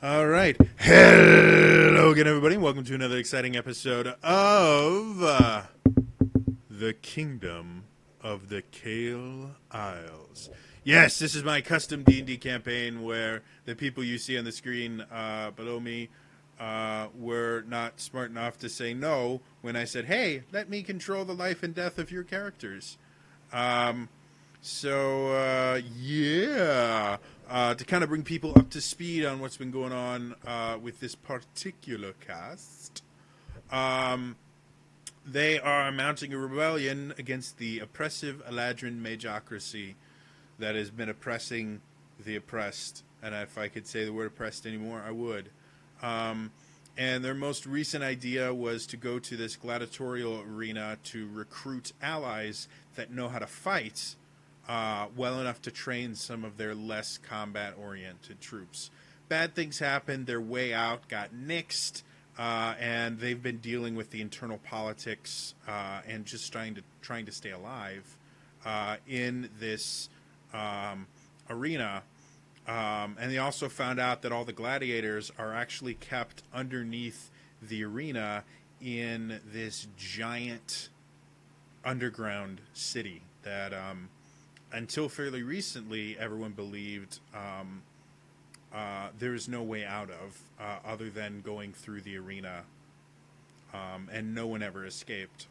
All right. Hello again, everybody. Welcome to another exciting episode of The Kingdom of the Kael Isles. Yes, this is my custom D&D campaign where the people you see on the screen below me were not smart enough to say no when I said, hey, let me control the life and death of your characters. To kind of bring people up to speed on what's been going on with this particular cast, they are mounting a rebellion against the oppressive Eladrin magocracy that has been oppressing the oppressed. And if I could say the word oppressed anymore, I would. And their most recent idea was to go to this gladiatorial arena to recruit allies that know how to fight well enough to train some of their less combat-oriented troops. Bad things happened. Their way out got nixed, and they've been dealing with the internal politics and just trying to stay alive in this arena. And they also found out that all the gladiators are actually kept underneath the arena in this giant underground city that until fairly recently everyone believed there's no way out of other than going through the arena, and no one ever escaped.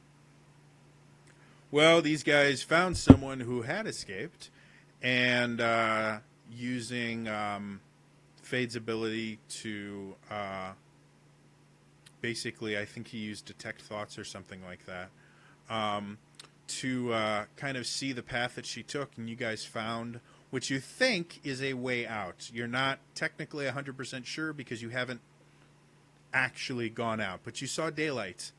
Well, these guys found someone who had escaped, and using Fade's ability to basically, I think he used detect thoughts or something like that, to kind of see the path that she took, and you guys found what you think is a way out. You're not technically 100% sure because you haven't actually gone out, but you saw daylight.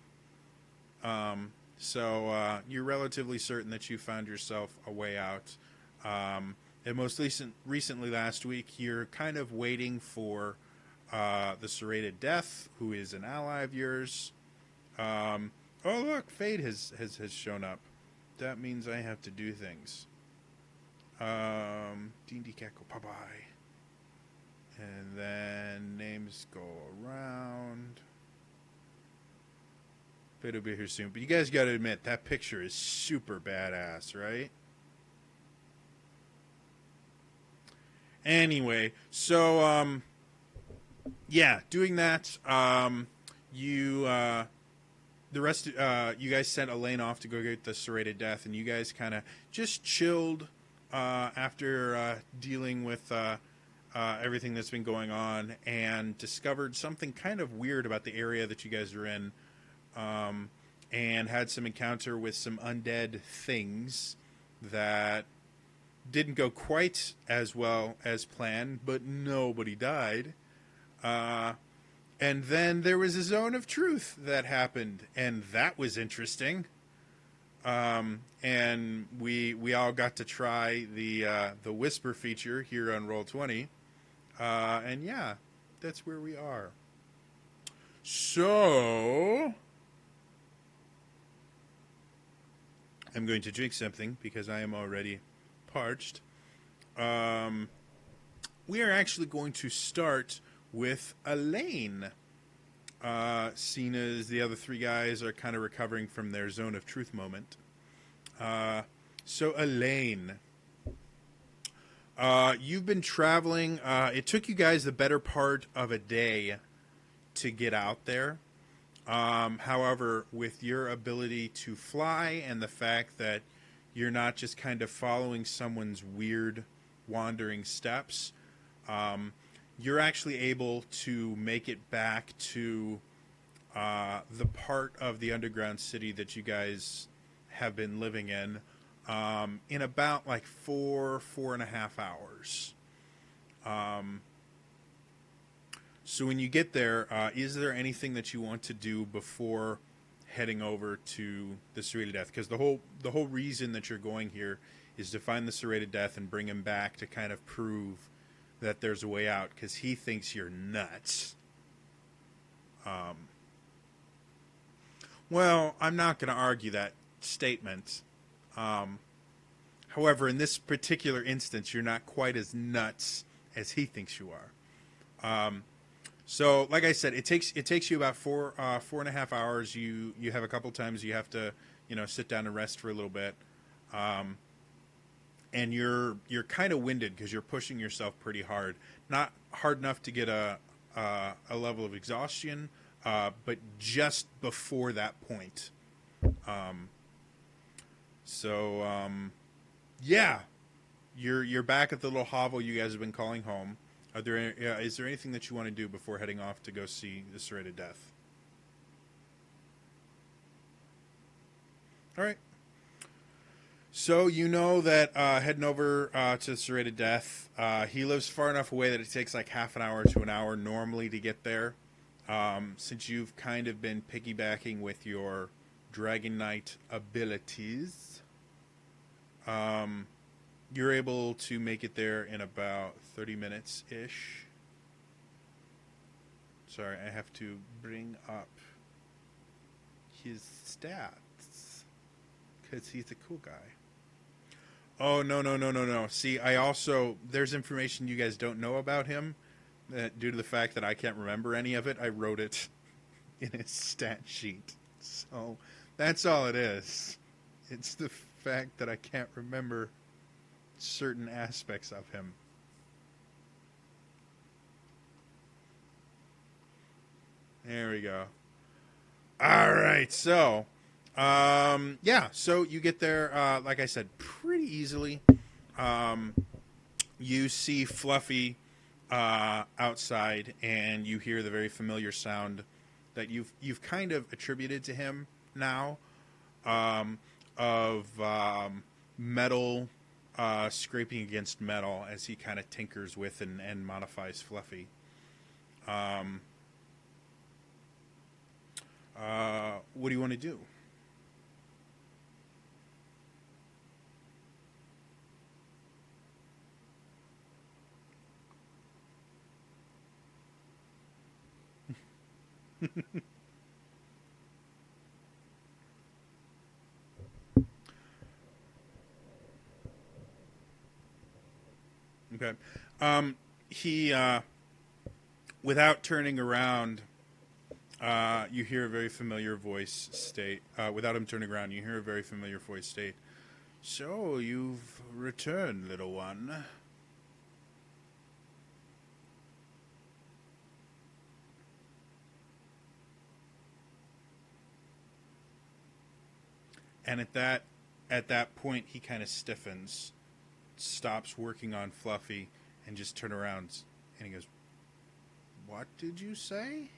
So you're relatively certain that you found yourself a way out. And most recently last week, you're kind of waiting for the Serrated Death, who is an ally of yours. Oh, look, Fade has shown up. That means I have to do things. D&D cat go bye-bye. And then names go around. Fade will be here soon. But you guys got to admit, that picture is super badass, right? Anyway, so, yeah, doing that, you guys sent Elaine off to go get the Serrated Death, and you guys kind of just chilled after dealing with everything that's been going on, and discovered something kind of weird about the area that you guys are in, and had some encounter with some undead things that didn't go quite as well as planned, but nobody died. And then there was a zone of truth that happened, and that was interesting. And we all got to try the whisper feature here on Roll20. And yeah, that's where we are. So I'm going to drink something because I am already parched. We are actually going to start with Elaine, seeing as the other three guys are kind of recovering from their zone of truth moment. So Elaine, you've been traveling. It took you guys the better part of a day to get out there. However, with your ability to fly and the fact that you're not just kind of following someone's weird wandering steps, you're actually able to make it back to the part of the underground city that you guys have been living in about like 4.5 hours. So when you get there, is there anything that you want to do before heading over to the Serrated Death? Because the whole reason that you're going here is to find the Serrated Death and bring him back to kind of prove that there's a way out, because he thinks you're nuts. Well, I'm not going to argue that statement. However, in this particular instance, you're not quite as nuts as he thinks you are. So, like I said, it takes you about 4.5 hours. You have a couple times you have to sit down and rest for a little bit, um, and you're kind of winded because you're pushing yourself pretty hard. Not hard enough to get a level of exhaustion, but just before that point. Um, so yeah, you're back at the little hovel you guys have been calling home. Is there anything that you want to do before heading off to go see the Serrated Death? All right. So you know that heading over to the Serrated Death, he lives far enough away that it takes like half an hour to an hour normally to get there. Since you've kind of been piggybacking with your Dragon Knight abilities, um, you're able to make it there in about 30 minutes ish. Sorry, I have to bring up his stats because he's a cool guy. Oh, no, no, no, no, no. See, there's information you guys don't know about him. Due to the fact that I can't remember any of it, I wrote it in his stat sheet. So that's all it is. It's the fact that I can't remember certain aspects of him. There we go. All right, so yeah, so you get there, like I said, pretty easily. Um, you see Fluffy outside, and you hear the very familiar sound that you've kind of attributed to him now, of metal scraping against metal as he kind of tinkers with and modifies Fluffy. Um, what do you want to do? Okay. He without turning around, you hear a very familiar voice state. Without him turning around, you hear a very familiar voice state. So you've returned, little one. And at that point, he kind of stiffens, stops working on Fluffy, and just turn around, and he goes, "What did you say?"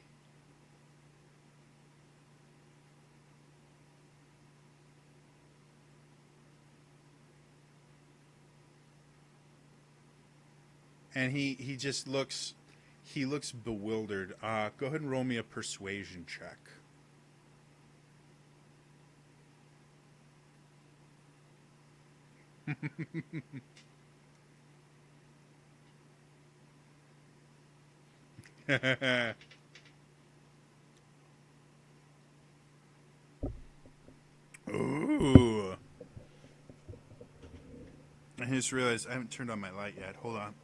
And he just looks bewildered. Go ahead and roll me a persuasion check. Ooh. I just realized I haven't turned on my light yet. Hold on.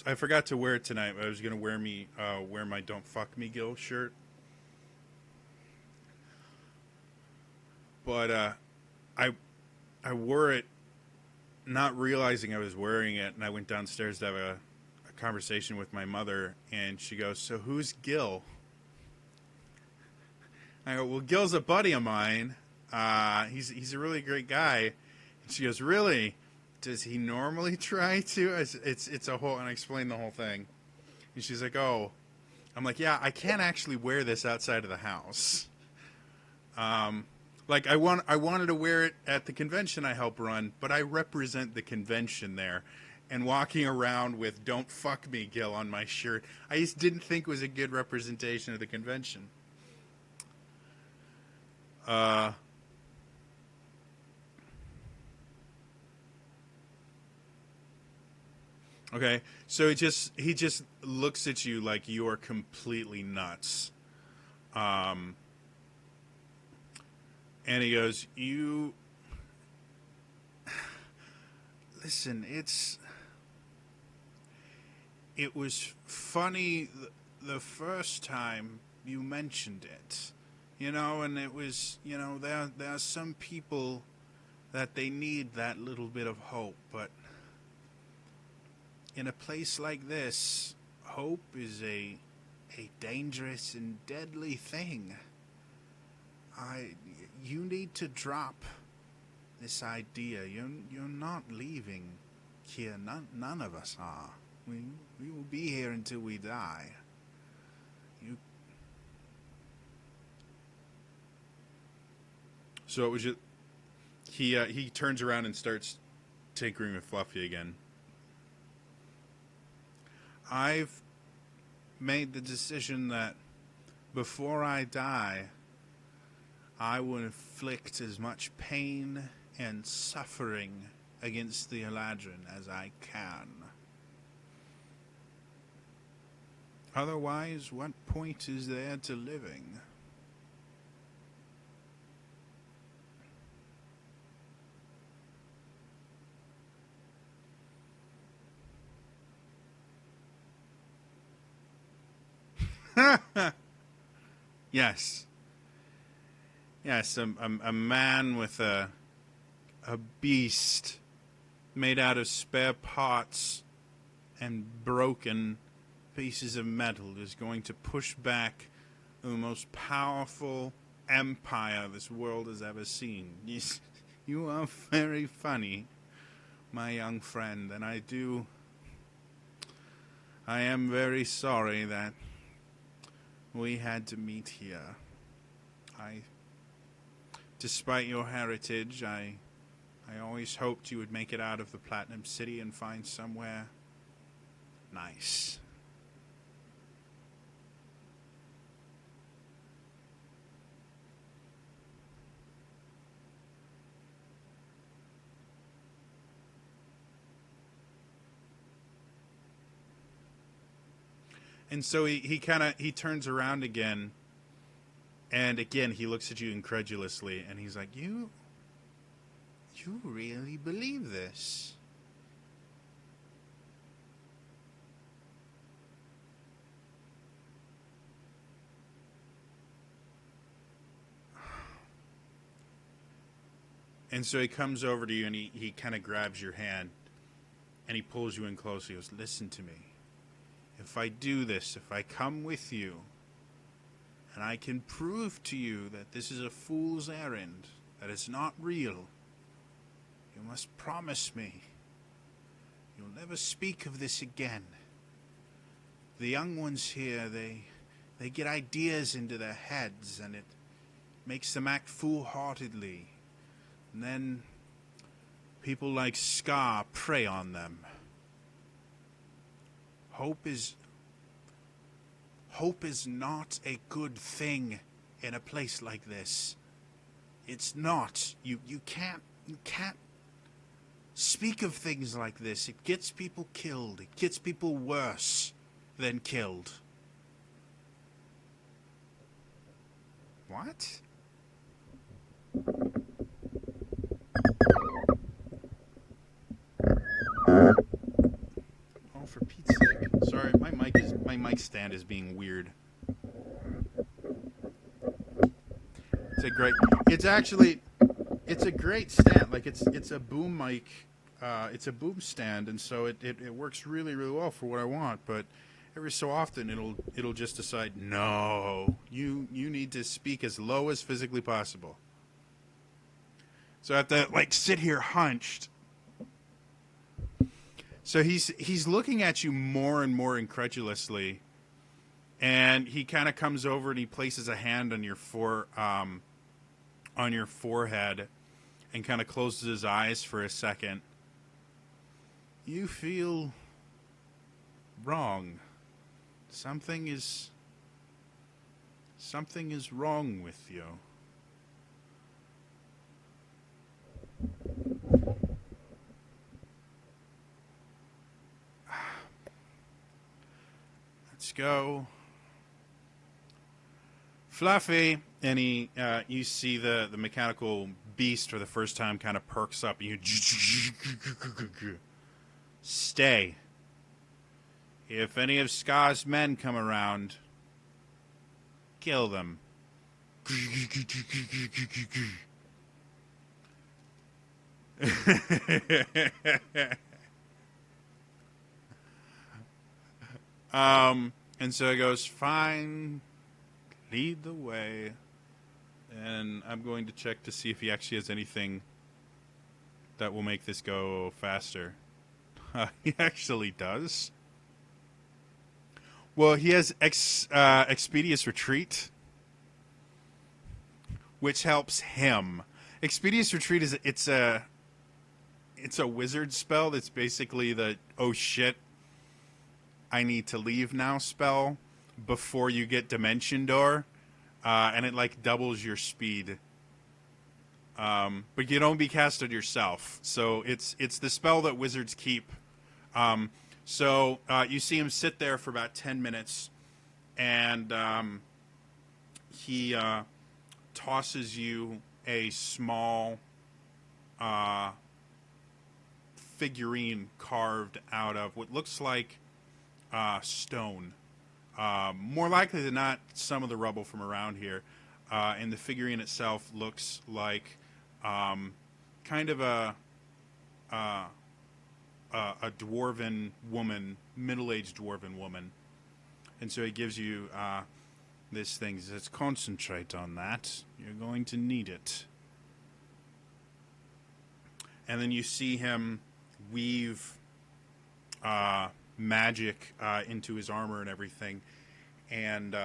I forgot to wear it tonight. I was gonna wear my "Don't Fuck Me, Gil" shirt, but I I wore it not realizing I was wearing it, and I went downstairs to have a conversation with my mother, and she goes, "So who's Gil?" I go, "Well, Gil's a buddy of mine. He's a really great guy." And she goes, "Really? Does he normally try to?" It's a whole, and I explained the whole thing. And she's like, "Oh," I'm like, "Yeah, I can't actually wear this outside of the house. Um, like I wanted to wear it at the convention I help run, but I represent the convention there." And walking around with "Don't fuck me, Gil" on my shirt, I just didn't think it was a good representation of the convention. Uh, okay, so he just looks at you like you are completely nuts. Um, And he goes, "You listen. It was funny the first time you mentioned it, and it was, there are some people that they need that little bit of hope, but in a place like this, hope is a dangerous and deadly thing. You need to drop this idea. You're not leaving here. None of us are. We will be here until we die. You. So it was just he turns around and starts tinkering with Fluffy again. I've made the decision that before I die, I will inflict as much pain and suffering against the Eladrin as I can. Otherwise, what point is there to living? Yes. Yes, a man with a beast made out of spare parts and broken pieces of metal is going to push back the most powerful empire this world has ever seen. You are very funny, my young friend, and I am very sorry that we had to meet here. Despite your heritage, I always hoped you would make it out of the Platinum City and find somewhere nice. And so he turns around again, and again he looks at you incredulously, and he's like, You really believe this? And so he comes over to you, and he kind of grabs your hand, and he pulls you in close. He goes, Listen to me. If I do this, if I come with you, and I can prove to you that this is a fool's errand, that it's not real, you must promise me you'll never speak of this again. The young ones here, they get ideas into their heads, and it makes them act foolhardily. And then people like Scar prey on them. Hope is not a good thing in a place like this. It's not. You can't speak of things like this. It gets people killed. It gets people worse than killed. What? Oh, for Pete's sake. Sorry, my mic stand is being weird. It's a great stand. Like it's a boom mic, it's a boom stand, and so it works really, really well for what I want. But every so often it'll just decide, no, you need to speak as low as physically possible. So I have to sit here hunched. So he's looking at you more and more incredulously, and he kind of comes over and he places a hand on your forehead, and kind of closes his eyes for a second. You feel wrong. Something is wrong with you. Let's go. Fluffy, And you see the mechanical beast for the first time kind of perks up, and you stay. If any of Ska's men come around, kill them. And so it goes, fine, lead the way. And I'm going to check to see if he actually has anything that will make this go faster. He actually does. Well, he has Expeditious Retreat, which helps him. Expeditious Retreat it's a wizard spell that's basically the oh shit, I need to leave now spell before you get Dimension Door, and it like doubles your speed. But you don't be casted yourself, so it's the spell that wizards keep. So you see him sit there for about 10 minutes, and he tosses you a small figurine carved out of what looks like stone. More likely than not, some of the rubble from around here. And the figurine itself looks like kind of a dwarven woman, middle-aged dwarven woman. And so he gives you this thing. He says, concentrate on that. You're going to need it. And then you see him weave magic into his armor and everything. And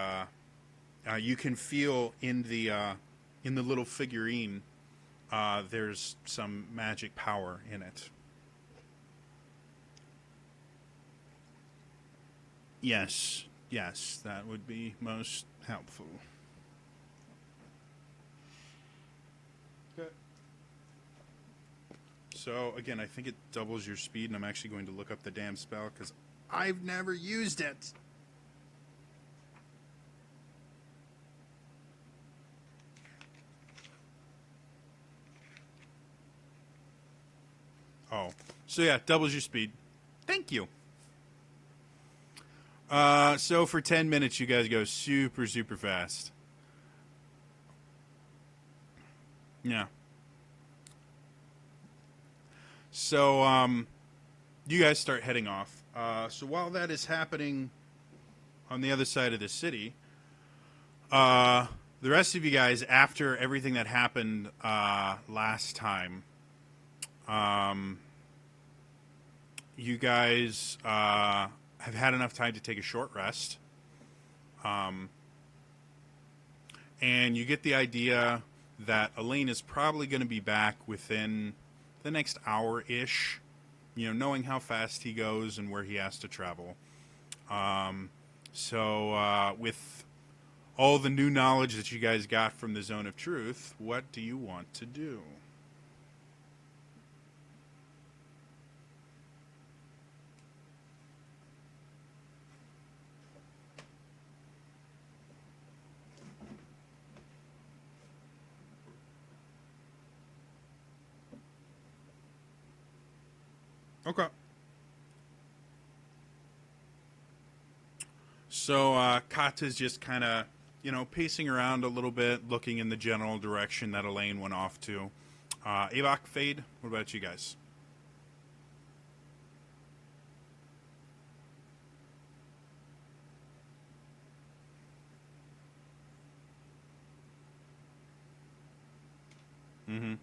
you can feel in the little figurine there's some magic power in it. Yes, that would be most helpful. Okay. So, again, I think it doubles your speed, and I'm actually going to look up the damn spell, because I've never used it. Oh. So, yeah, doubles your speed. Thank you. So for 10 minutes, you guys go super, super fast. Yeah. So, you guys start heading off. So while that is happening on the other side of the city, the rest of you guys, after everything that happened last time, you guys have had enough time to take a short rest. And you get the idea that Elaine is probably going to be back within the next hour-ish, knowing how fast he goes and where he has to travel. So with all the new knowledge that you guys got from the Zone of Truth, what do you want to do? Okay. So Kata's just kind of, pacing around a little bit, looking in the general direction that Elaine went off to. Avok, Fade, what about you guys? Mm-hmm.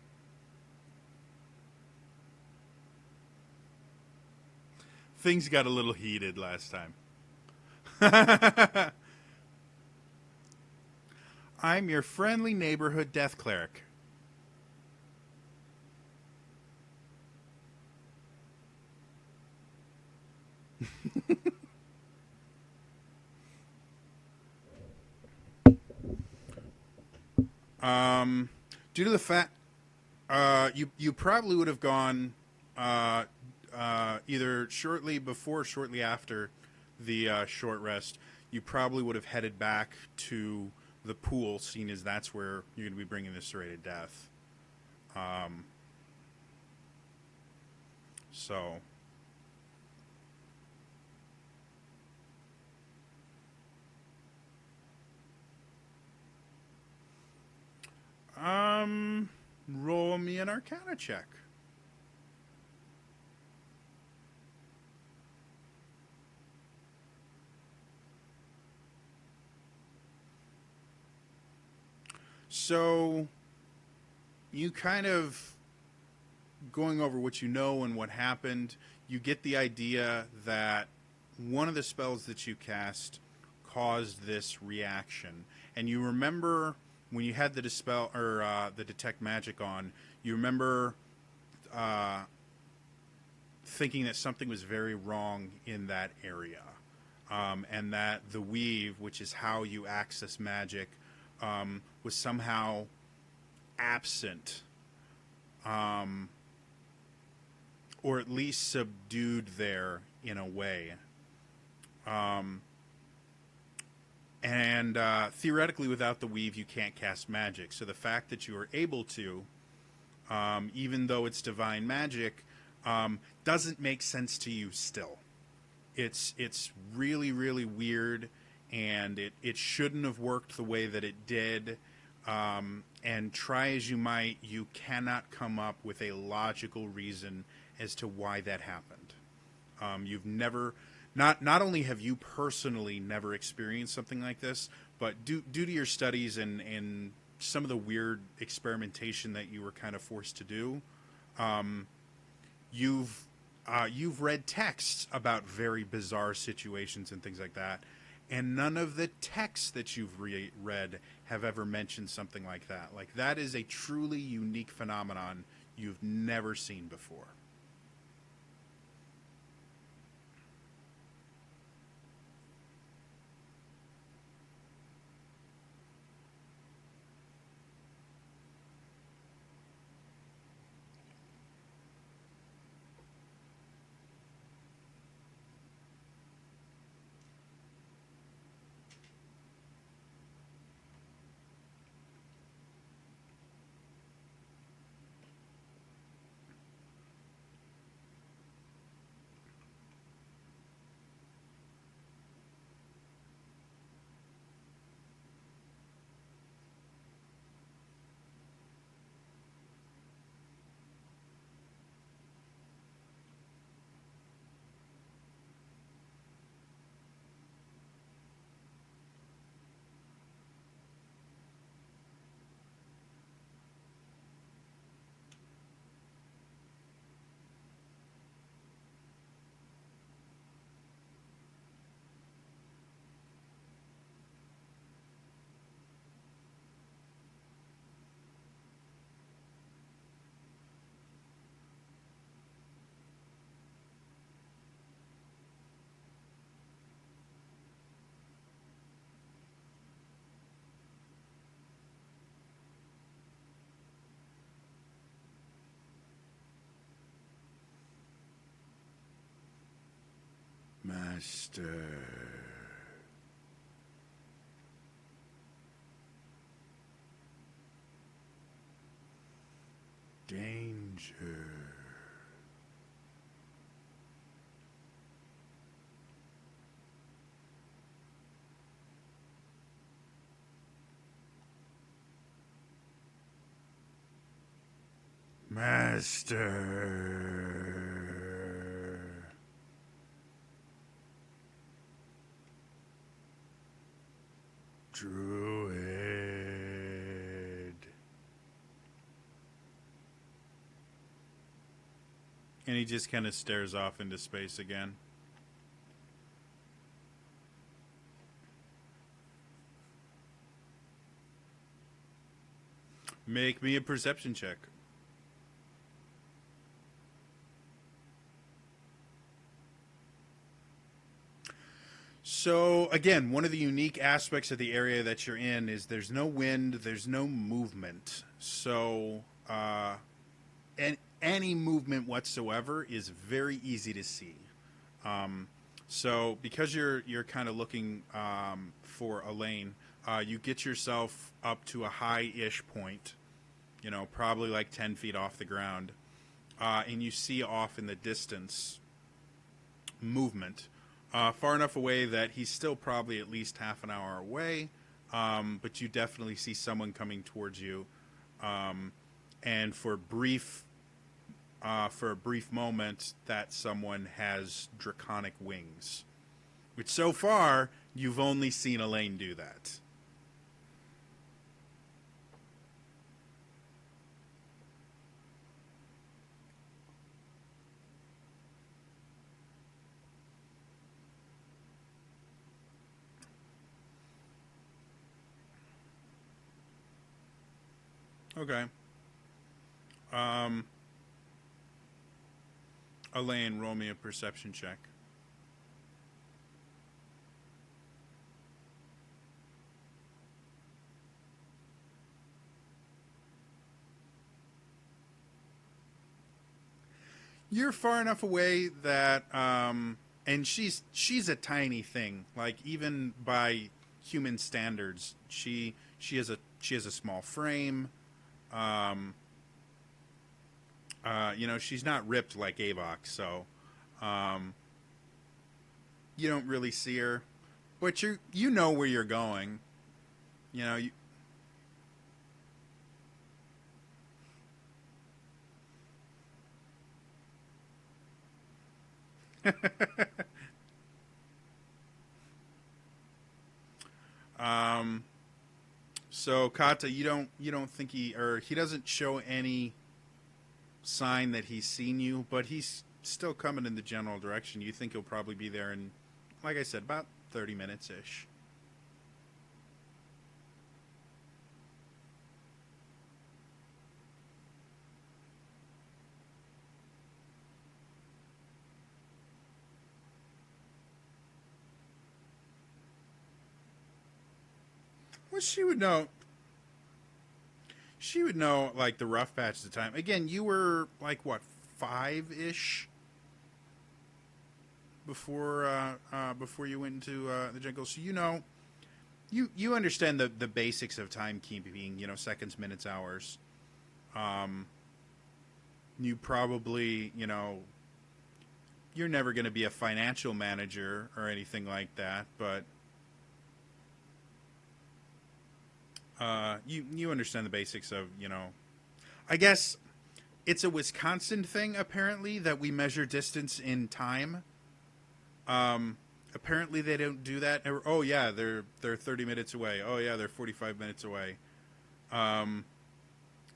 Things got a little heated last time. I'm your friendly neighborhood death cleric. Due to the fact you probably would have gone either shortly before or shortly after the short rest. You probably would have headed back to the pool, seeing as that's where you're going to be bringing this serrated death. Um, so, roll me an Arcana check. So, you kind of going over what you know and what happened, you get the idea that one of the spells that you cast caused this reaction. And you remember when you had the dispel or the detect magic on, you remember uh, thinking that something was very wrong in that area, and that the weave, which is how you access magic, was somehow absent, um, or at least subdued there in a way. Um, and theoretically, without the weave, you can't cast magic. So the fact that you are able to, even though it's divine magic, doesn't make sense to you still. It's really, really weird, and it shouldn't have worked the way that it did. And try as you might, you cannot come up with a logical reason as to why that happened. You've never, not only have you personally never experienced something like this, but due to your studies and some of the weird experimentation that you were kind of forced to do, you've read texts about very bizarre situations and things like that, and none of the texts that you've read have ever mentioned something like that. Like, that is a truly unique phenomenon you've never seen before. Master. Danger. Master. Druid. And he just kind of stares off into space again. Make me a perception check. So, again, one of the unique aspects of the area that you're in is there's no wind, there's no movement. So, any movement whatsoever is very easy to see. So, because you're kind of looking for Elaine, You get yourself up to a high-ish point, you know, probably like 10 feet off the ground, and you see off in the distance movement, far enough away that he's still probably at least half an hour away, but you definitely see someone coming towards you, and for a brief moment, that someone has draconic wings, which so far you've only seen Elaine do that. Okay. Um, Elaine, roll me a perception check. You're far enough away that, and she's a tiny thing. Like even by human standards, she has a small frame. Um, you know, she's not ripped like Avok, so um, you don't really see her, but you know where you're going. You know, you, um, so Kata, you don't think he doesn't show any sign that he's seen you, but he's still coming in the general direction. You think he'll probably be there in, like I said, about 30 minutes ish. Well, she would know. She would know like the rough patch of the time. Again, you were like what, 5 ish before you went into the jungle, so you know you understand the basics of timekeeping. You know, seconds, minutes, hours. Um, you probably, you know, you're never going to be a financial manager or anything like that, but you understand the basics of, you know, I guess it's a Wisconsin thing apparently that we measure distance in time. Apparently they don't do that. Oh yeah, they're 30 minutes away. Oh yeah, they're 45 minutes away. Um,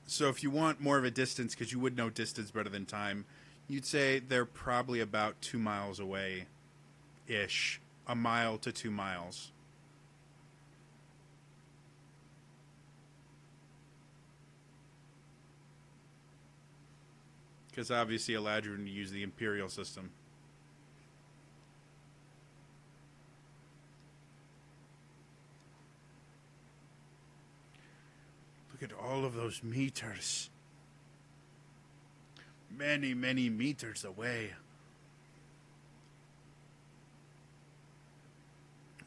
so if you want more of a distance, because you would know distance better than time, you'd say they're probably about 2 miles away, ish, a mile to 2 miles. Because obviously Eladrin used the Imperial system. Look at all of those meters. Many, many meters away.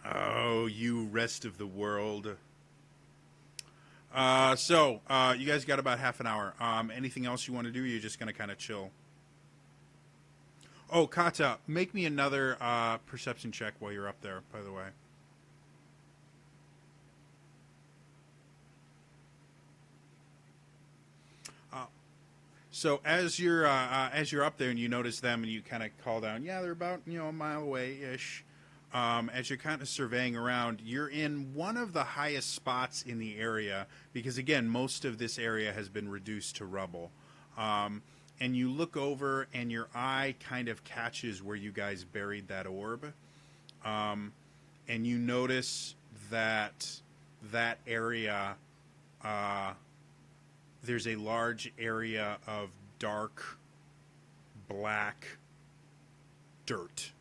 Oh, you rest of the world. You guys got about half an hour. Anything else you want to do? Or you're just going to kind of chill? Oh, Kata, make me another perception check while you're up there, by the way. Uh, so as you're up there and you notice them and you kind of call down, yeah, they're about, you know, a mile away ish. As you're kind of surveying around, you're in one of the highest spots in the area because, again, most of this area has been reduced to rubble. Um, and you look over, and your eye kind of catches where you guys buried that orb. Um, and you notice that that area, uh, there's a large area of dark black dirt.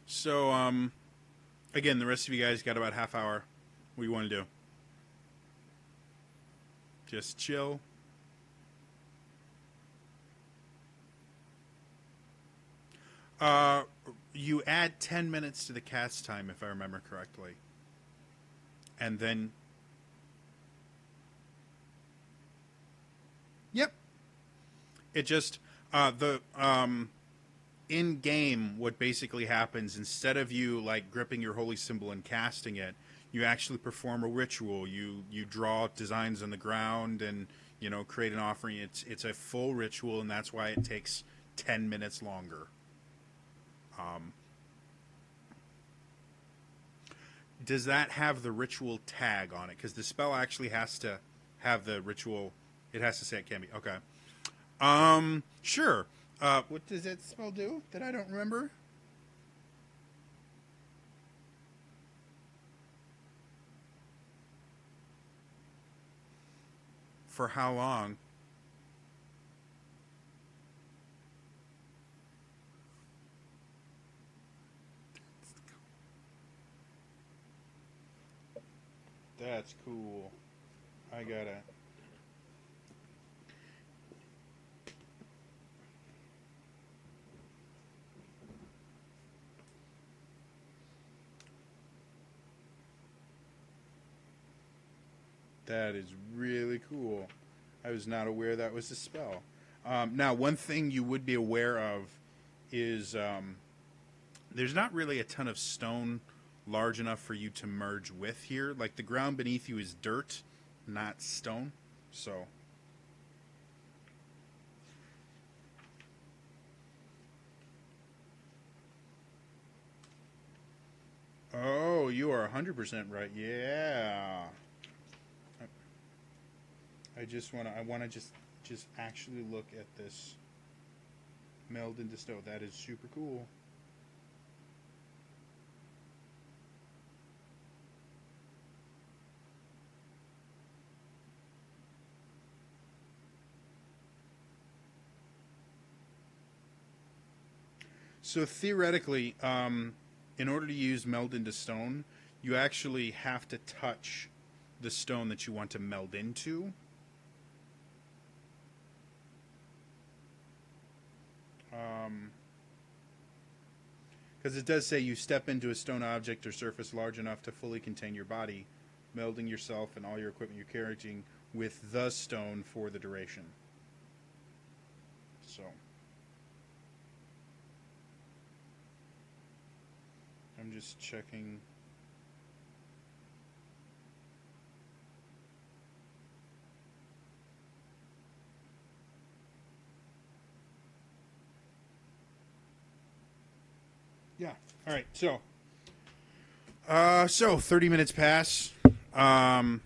So, again, the rest of you guys got about half hour. What do you want to do? Just chill. Uh, you add 10 minutes to the cast time, if I remember correctly. And then, yep. It just, the, in game, what basically happens, instead of you, like, gripping your holy symbol and casting it, you actually perform a ritual. You draw designs on the ground and, create an offering. It's a full ritual, and that's why it takes 10 minutes longer. Um, does that have the ritual tag on it? Because the spell actually has to have the ritual. It has to say it can be. Okay. Sure. What does that spell do that I don't remember? For how long? That's cool. I gotta. That is really cool. I was not aware that was a spell. Now, one thing you would be aware of is there's not really a ton of stone large enough for you to merge with here. Like the ground beneath you is dirt, not stone. So, oh, you are 100% right. Yeah. I want to just actually look at this meld into stone. That is super cool. So theoretically, in order to use meld into stone, you actually have to touch the stone that you want to meld into. Because it does say you step into a stone object or surface large enough to fully contain your body, melding yourself and all your equipment you're carrying with the stone for the duration. So, I'm just checking. Yeah. All right. So 30 minutes pass. Um,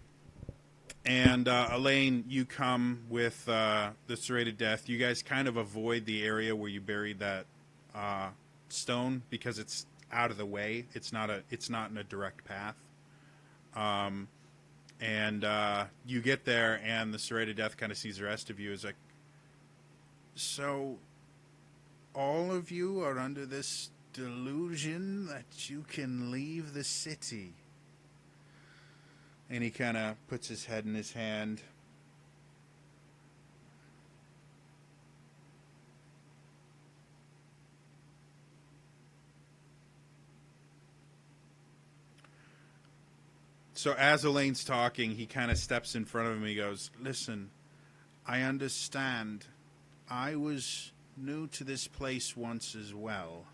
and Elaine, you come with the serrated death. You guys kind of avoid the area where you buried that uh, stone because it's out of the way. It's not in a direct path. Um, and you get there, and the serrated death kind of sees the rest of you as like, so all of you are under this delusion that you can leave the city. And he kind of puts his head in his hand. So as Elaine's talking, he kind of steps in front of him. He goes, listen, I understand. I was new to this place once as well.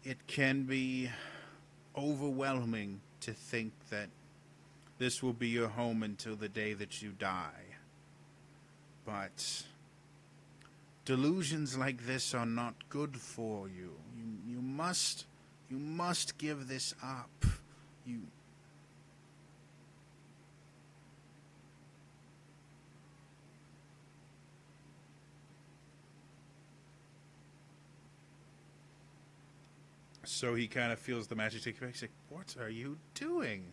It can be overwhelming to think that this will be your home until the day that you die. But delusions like this are not good for you. You must give this up. You So he kind of feels the magic take effect. He's like, "What are you doing?"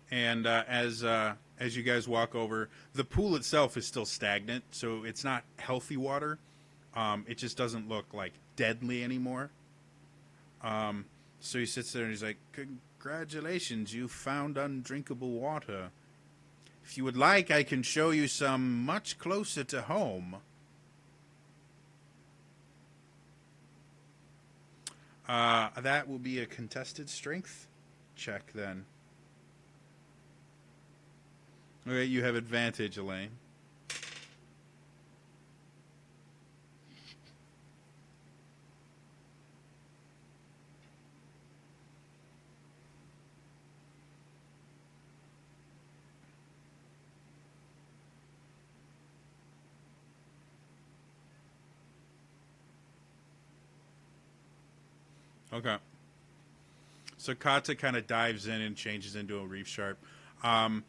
And as you guys walk over, the pool itself is still stagnant, so it's not healthy water. It just doesn't look like deadly anymore. So he sits there and he's like, "Congratulations, you found undrinkable water. If you would like, I can show you some much closer to home." That will be a contested strength check then. Okay, you have advantage, Elaine. Okay. So Kata kind of dives in and changes into a reef shark. Um,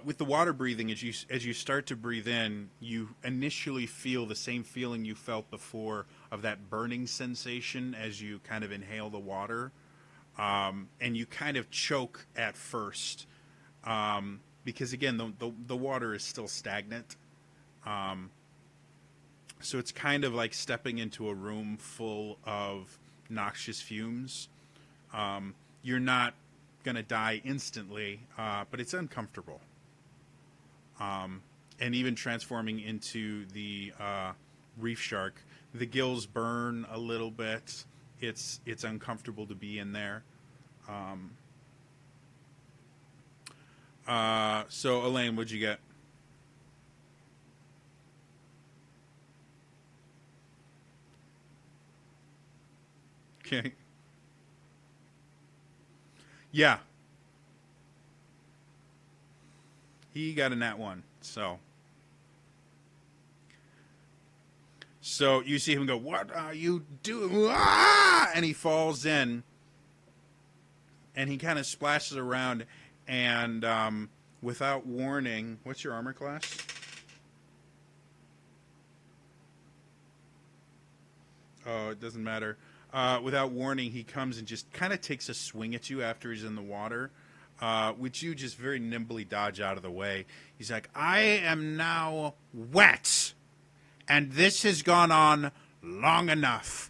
with the water breathing, as you start to breathe in, you initially feel the same feeling you felt before of that burning sensation as you kind of inhale the water, and you kind of choke at first because again the water is still stagnant. Um, so it's kind of like stepping into a room full of noxious fumes. You're not gonna die instantly, but it's uncomfortable. And even transforming into the reef shark, the gills burn a little bit. It's uncomfortable to be in there. Um, so Elaine, what'd you get? Okay. Yeah, he got a nat one. So you see him go, "What are you doing?" Ah! And he falls in, and he kind of splashes around, and without warning, what's your armor class? Oh, it doesn't matter. Without warning, he comes and just kind of takes a swing at you after he's in the water, which you just very nimbly dodge out of the way. He's like, "I am now wet, and this has gone on long enough."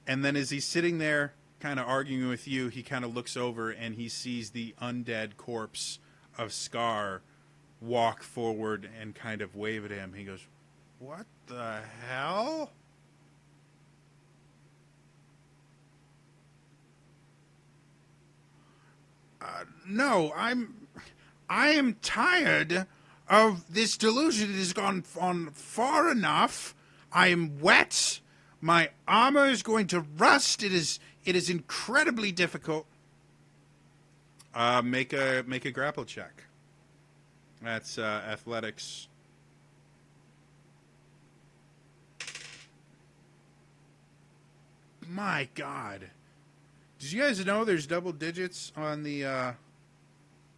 And then as he's sitting there kind of arguing with you, he kind of looks over and he sees the undead corpse of Scar walk forward and kind of wave at him. He goes, "What the hell?" No, I am tired of this delusion. It has gone on far enough. I am wet. My armor is going to rust. It is incredibly difficult. Make a grapple check. That's athletics. My God, did you guys know there's double digits on the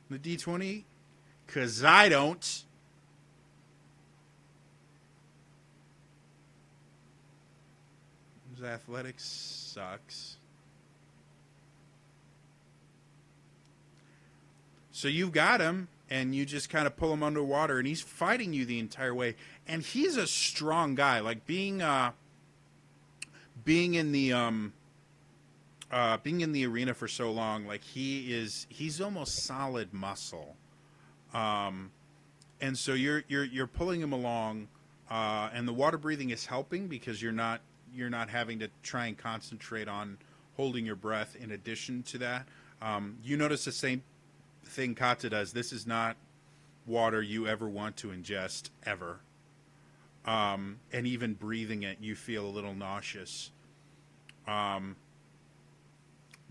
D20? Cause I don't. Athletics sucks. So you've got him, and you just kind of pull him underwater, and he's fighting you the entire way. And he's a strong guy. Like being in the being in the arena for so long, like he's almost solid muscle. Um, and so you're pulling him along, and the water breathing is helping because you're not having to try and concentrate on holding your breath. In addition to that, you notice the same thing Kata does. This is not water you ever want to ingest ever. And even breathing it, you feel a little nauseous. Um,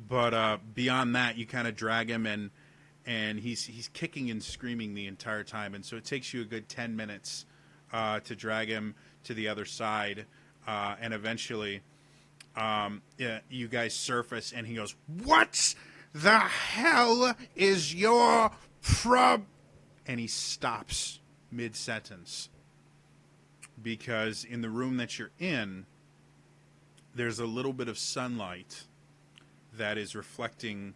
but beyond that, you kind of drag him, and he's kicking and screaming the entire time, and so it takes you a good 10 minutes to drag him to the other side, and eventually, yeah, you guys surface, and he goes, "What the hell is your prob?" And he stops mid sentence. because in the room that you're in, there's a little bit of sunlight that is reflecting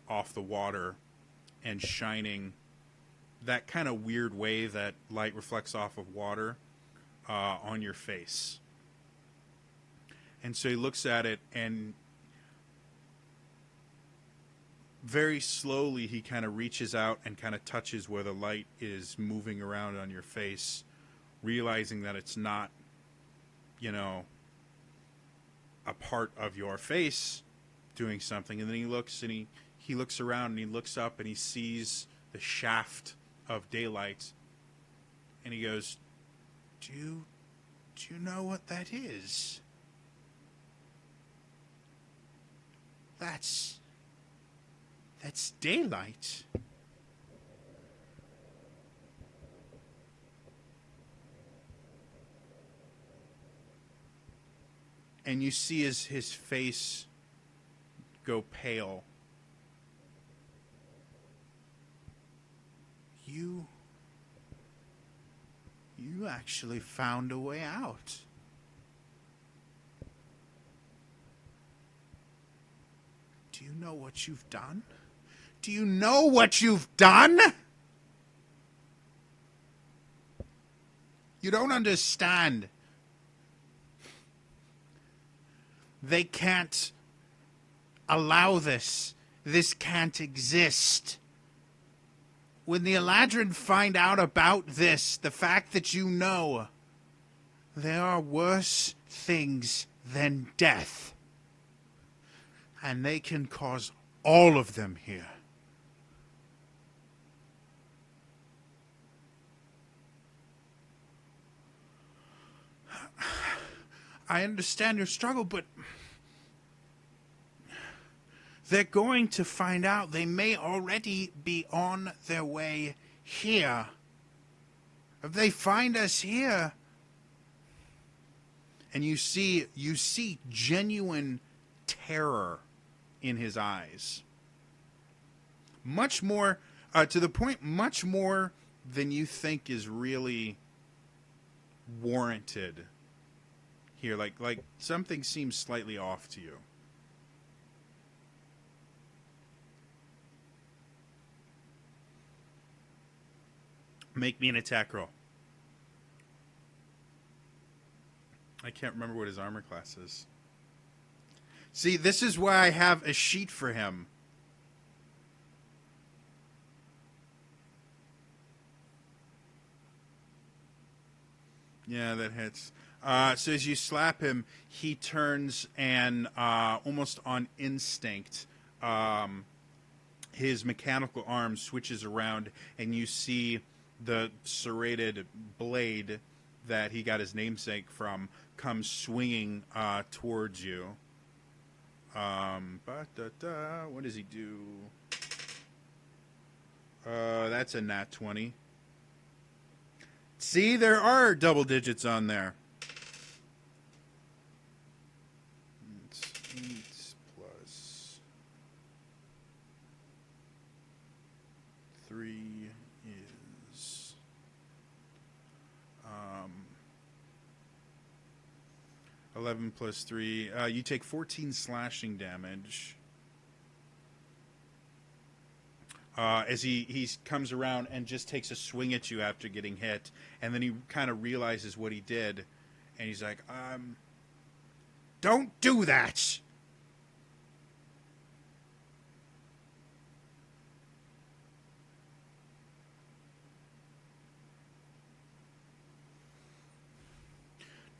off the water and shining that kind of weird way that light reflects off of water on your face. And so he looks at it, and very slowly he kind of reaches out and kind of touches where the light is moving around on your face, realizing that it's not, you know, a part of your face doing something. And then he looks, and he looks around, and he looks up, and he sees the shaft of daylight, and he goes, do you know what that is? That's daylight. And you see his face go pale. You actually found a way out. Do you know what you've done? Do you know what you've done? You don't understand. They can't allow this. This can't exist. When the Eladrin find out about this, the fact that you know, there are worse things than death. And they can cause all of them here. I understand your struggle, but they're going to find out. They may already be on their way here. If they find us here, and you see genuine terror in his eyes. Much more, to the point, much more than you think is really warranted here. Like something seems slightly off to you. Make me an attack roll. I can't remember what his armor class is. See, this is why I have a sheet for him. Yeah, that hits. So as you slap him, he turns and almost on instinct, his mechanical arm switches around, and you see the serrated blade that he got his namesake from come swinging towards you. What does he do? That's a nat 20. See, there are double digits on there. It's 8 plus 3 is 11 plus 3. You take 14 slashing damage. As he comes around and just takes a swing at you after getting hit, and then he kind of realizes what he did, and he's like, don't do that!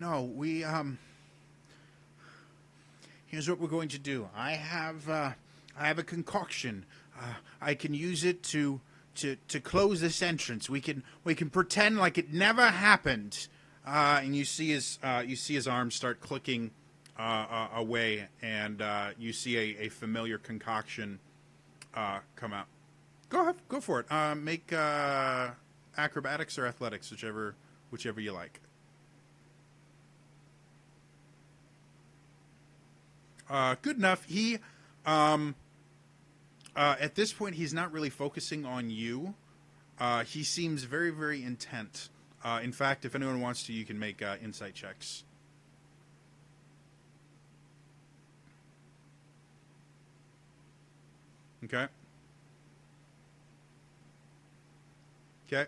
No, here's what we're going to do. I have a concoction. I can use it to close this entrance. We can pretend like it never happened. And you see his arms start clicking away, and you see a familiar concoction come out. Go ahead, go for it. Make acrobatics or athletics, whichever you like. Good enough. He at this point, he's not really focusing on you. He seems very, very intent In fact, if anyone wants to, you can make insight checks. Okay. Okay.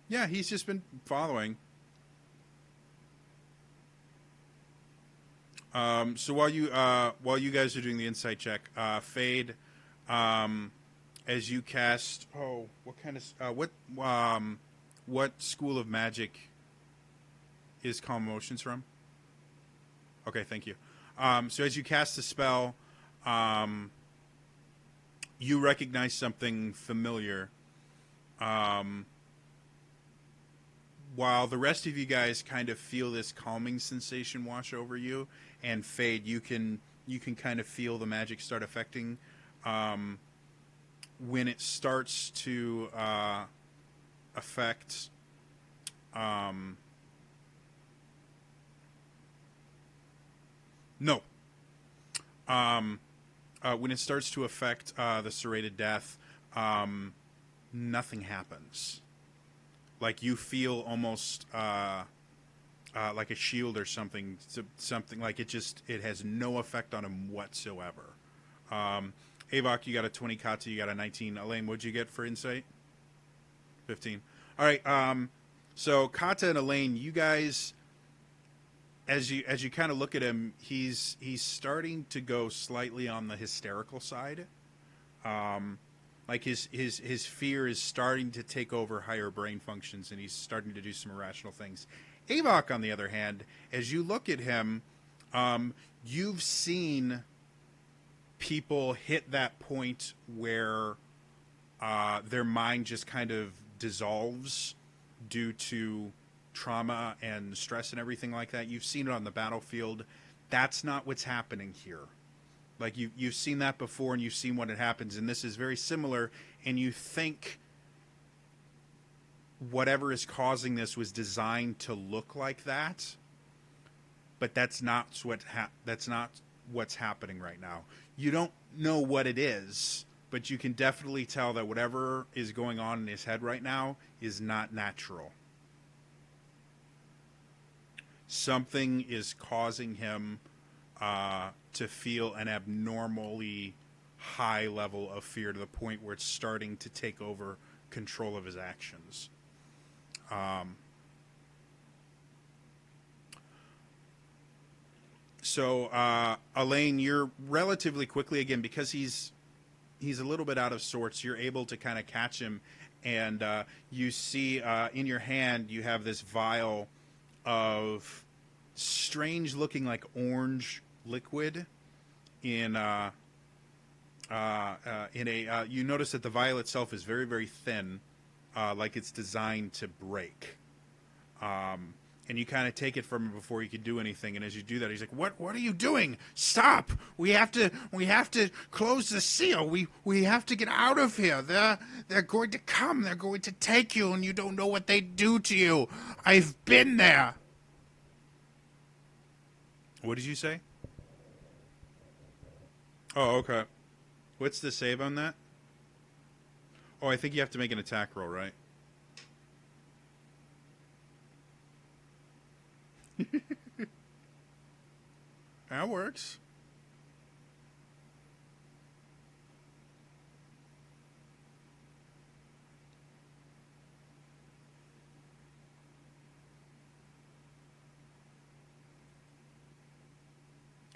Yeah, he's just been following. So while you guys are doing the insight check, Fade, um, as you cast, what kind of what school of magic is Calm Emotions from? Okay, thank you. So as you cast the spell, um, you recognize something familiar. Um, while the rest of you guys kind of feel this calming sensation wash over you, and Fade, you can kind of feel the magic start affecting. Um, when it starts to affect, um, no, when it starts to affect the serrated death, um, nothing happens. Like you feel almost like a shield or something like it has no effect on him whatsoever. Um, Avok, you got a 20. Kata, you got a 19. Elaine, what'd you get for insight? 15. All right. So Kata and Elaine, you guys, as you kind of look at him, he's starting to go slightly on the hysterical side. Like his fear is starting to take over higher brain functions, and he's starting to do some irrational things. Avok, on the other hand, as you look at him, you've seen people hit that point where their mind just kind of dissolves due to trauma and stress and everything like that. You've seen it on the battlefield. That's not what's happening here. Like you've seen that before, and you've seen what it happens, and this is very similar. And you think whatever is causing this was designed to look like that, but that's not what's happening right now. You don't know what it is, but you can definitely tell that whatever is going on in his head right now is not natural. Something is causing him to feel an abnormally high level of fear to the point where it's starting to take over control of his actions. So, Elaine, you're relatively quickly, again, because he's a little bit out of sorts, you're able to kind of catch him, and you see in your hand you have this vial of strange looking like orange liquid in a you notice that the vial itself is very, very thin, like it's designed to break. And you kind of take it from him before he could do anything. And as you do that, he's like, "What are you doing? Stop! We have to close the seal. We have to get out of here. They're going to come. They're going to take you, and you don't know what they do to you. I've been there." What did you say? Oh, okay. What's the save on that? Oh, I think you have to make an attack roll, right? That works.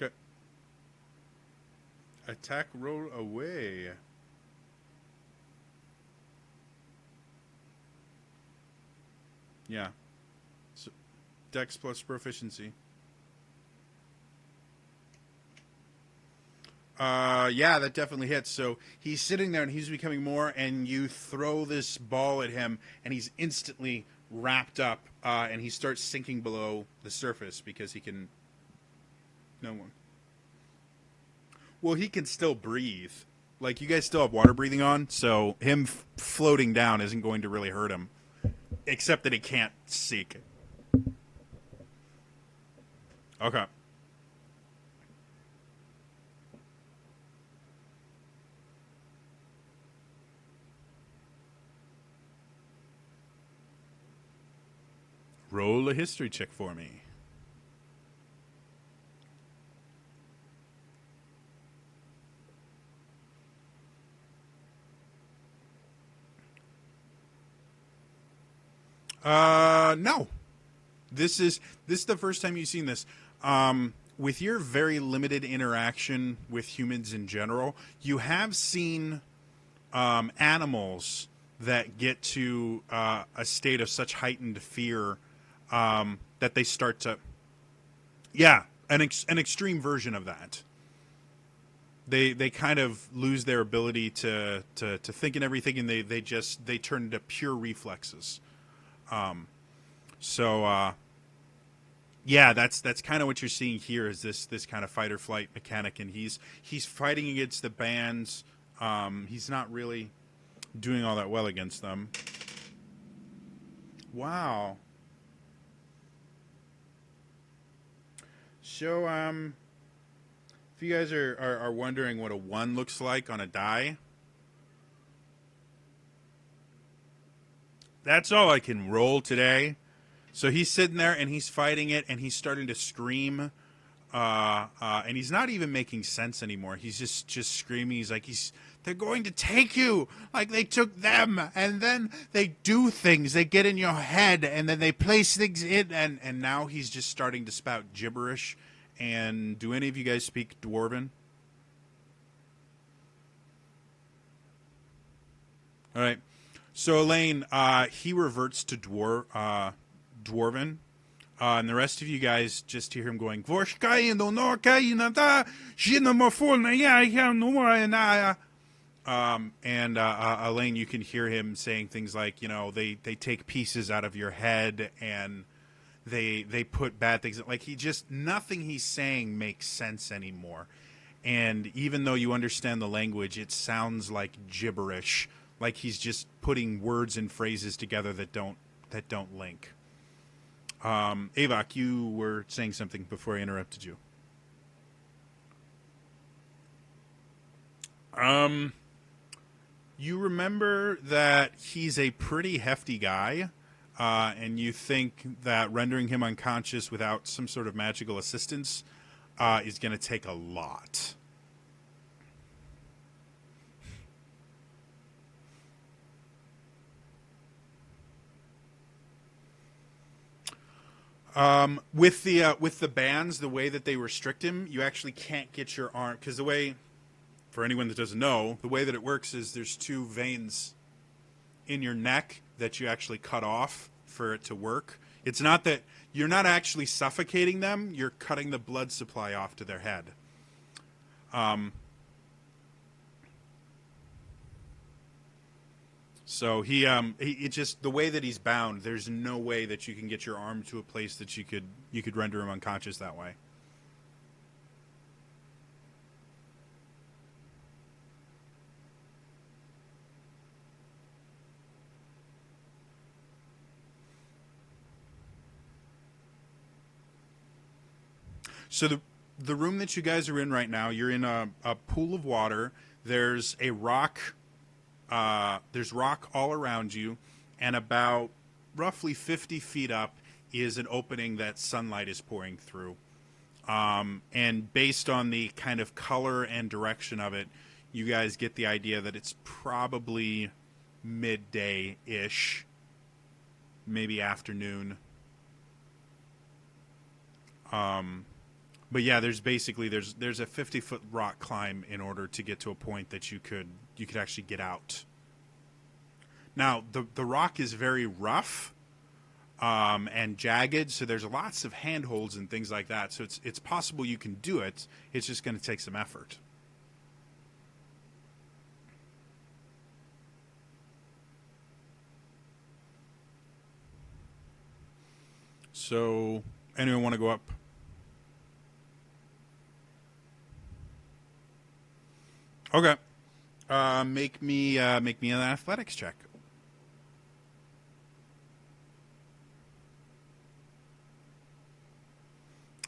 Okay. Attack roll away. Yeah. So, Dex plus proficiency. Yeah, that definitely hits. So he's sitting there and he's becoming more, and you throw this ball at him, and he's instantly wrapped up, and he starts sinking below the surface because he can. No one. Well, he can still breathe. Like, you guys still have water breathing on, so him floating down isn't going to really hurt him, except that he can't sink. Okay. Roll a history check for me. No. This is the first time you've seen this. With your very limited interaction with humans in general, you have seen animals that get to a state of such heightened fear that they start to, yeah, an extreme version of that. They kind of lose their ability to think and everything, and they turn into pure reflexes. Yeah, that's kind of what you're seeing here is this kind of fight or flight mechanic, and he's fighting against the bands. He's not really doing all that well against them. Wow. So, if you guys are wondering what a 1 looks like on a die, that's all I can roll today. So he's sitting there and he's fighting it and he's starting to scream. And he's not even making sense anymore. He's just screaming. He's like, they're going to take you like they took them. And then they do things. They get in your head and then they place things in. And now he's just starting to spout gibberish. And do any of you guys speak Dwarven? All right. So Elaine, he reverts to Dwarven. And the rest of you guys just hear him going, and Elaine, you can hear him saying things like, they take pieces out of your head and they put bad things. Like nothing he's saying makes sense anymore. And even though you understand the language, it sounds like gibberish. Like he's just putting words and phrases together that don't link. Avak, you were saying something before I interrupted you. You remember that he's a pretty hefty guy, and you think that rendering him unconscious without some sort of magical assistance is going to take a lot. With the bands, the way that they restrict him, you actually can't get your arm, because the way, for anyone that doesn't know, the way that it works is there's 2 veins in your neck that you actually cut off for it to work. It's not that you're not actually suffocating them; you're cutting the blood supply off to their head. So it just, the way that he's bound, there's no way that you can get your arm to a place that you could render him unconscious that way. So the room that you guys are in right now, you're in a pool of water. There's a rock. There's rock all around you, and about roughly 50 feet up is an opening that sunlight is pouring through. And based on the kind of color and direction of it, you guys get the idea that it's probably midday-ish, maybe afternoon. But yeah, there's a 50-foot rock climb in order to get to a point that you could actually get out. Now the rock is very rough and jagged, so there's lots of handholds and things like that. So it's possible you can do it. It's just going to take some effort. So anyone want to go up? Okay. Make me an athletics check.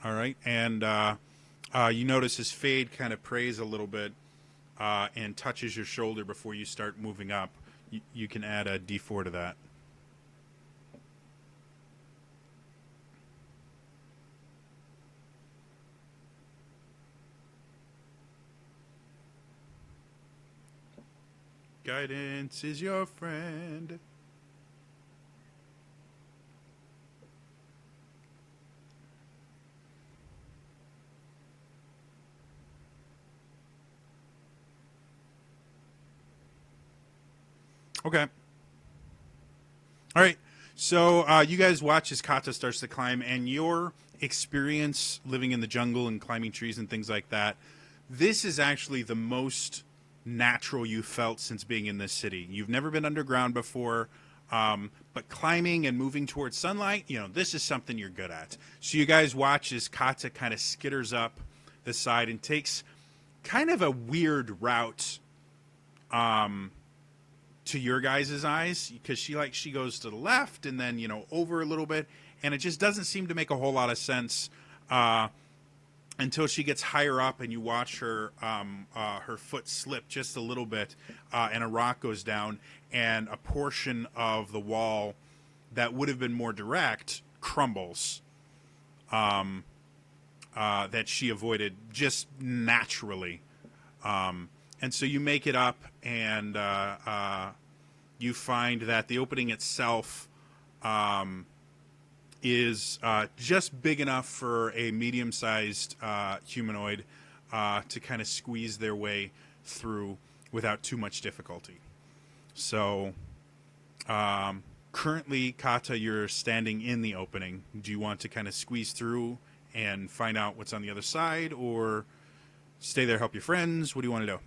All right, and you notice his fade kind of prays a little bit and touches your shoulder before you start moving up. You can add a D4 to that. Guidance is your friend. Okay. All right. So you guys watch as Kata starts to climb, and your experience living in the jungle and climbing trees and things like that, this is actually the most natural you felt since being in this city. You've never been underground before, but climbing and moving towards sunlight, this is something you're good at. So you guys watch as Kata kind of skitters up the side and takes kind of a weird route to your guys' eyes, because she goes to the left and then over a little bit, and it just doesn't seem to make a whole lot of sense until she gets higher up and you watch her her foot slip just a little bit, and a rock goes down and a portion of the wall that would have been more direct crumbles, that she avoided just naturally. And so you make it up, and you find that the opening itself is just big enough for a medium-sized humanoid to kind of squeeze their way through without too much difficulty. So currently, Kata, you're standing in the opening. Do you want to kind of squeeze through and find out what's on the other side, or stay there, help your friends? What do you want to do?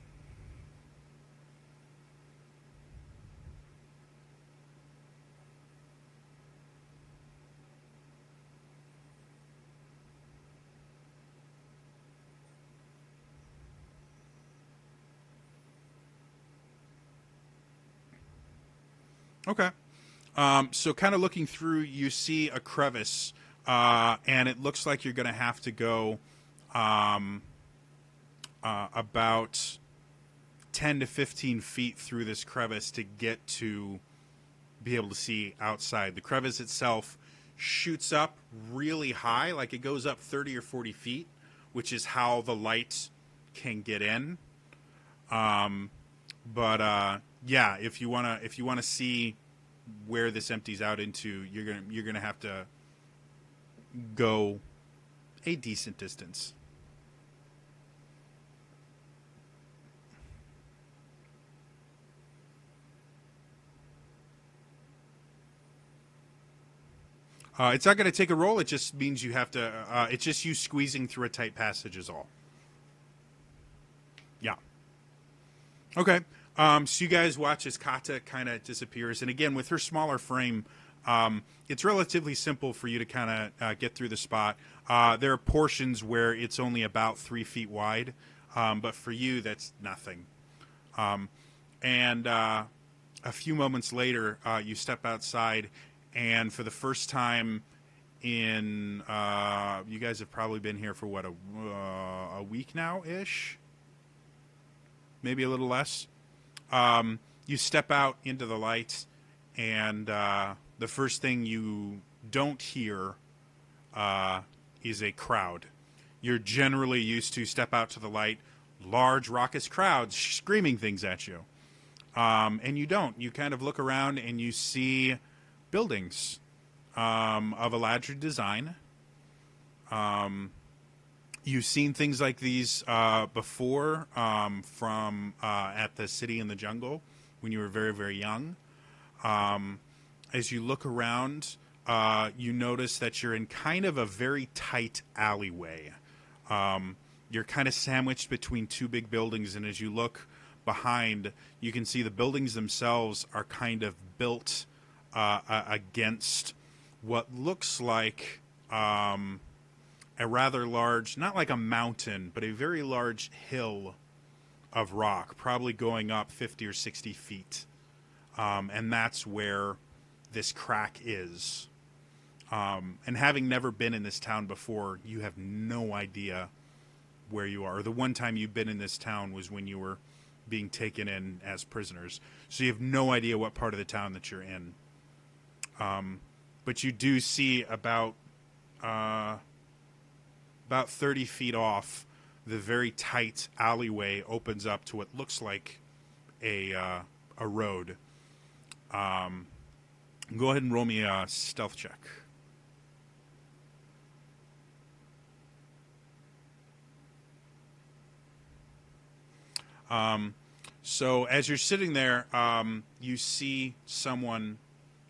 Okay. So kind of looking through, you see a crevice, and it looks like you're going to have to go about 10 to 15 feet through this crevice to get to be able to see outside. The crevice itself shoots up really high, like it goes up 30 or 40 feet, which is how the light can get in. But yeah, if you wanna see where this empties out into, you're gonna have to go a decent distance. It's not going to take a roll. It just means you have to. It's just you squeezing through a tight passage is all. Yeah. Okay. So you guys watch as Kata kind of disappears, and again with her smaller frame, it's relatively simple for you to kind of get through the spot. There are portions where it's only about 3 feet wide, but for you that's nothing. And a few moments later, you step outside, and for the first time in you guys have probably been here for what, a week now ish, maybe a little less. You step out into the light, and the first thing you don't hear is a crowd. You're generally used to step out to the light, large raucous crowds screaming things at you, and you don't. You kind of look around and you see buildings of elaborate design. You've seen things like these before from at the City in the Jungle when you were very, very young. As you look around, you notice that you're in kind of a very tight alleyway. You're kind of sandwiched between two big buildings, and as you look behind, you can see the buildings themselves are kind of built against what looks like a rather large, not like a mountain, but a very large hill of rock, probably going up 50 or 60 feet. And that's where this crack is. And having never been in this town before, you have no idea where you are. The one time you've been in this town was when you were being taken in as prisoners. So you have no idea what part of the town that you're in. But you do see about 30 feet off, the very tight alleyway opens up to what looks like a a road. Go ahead and roll me a stealth check. So as you're sitting there, you see someone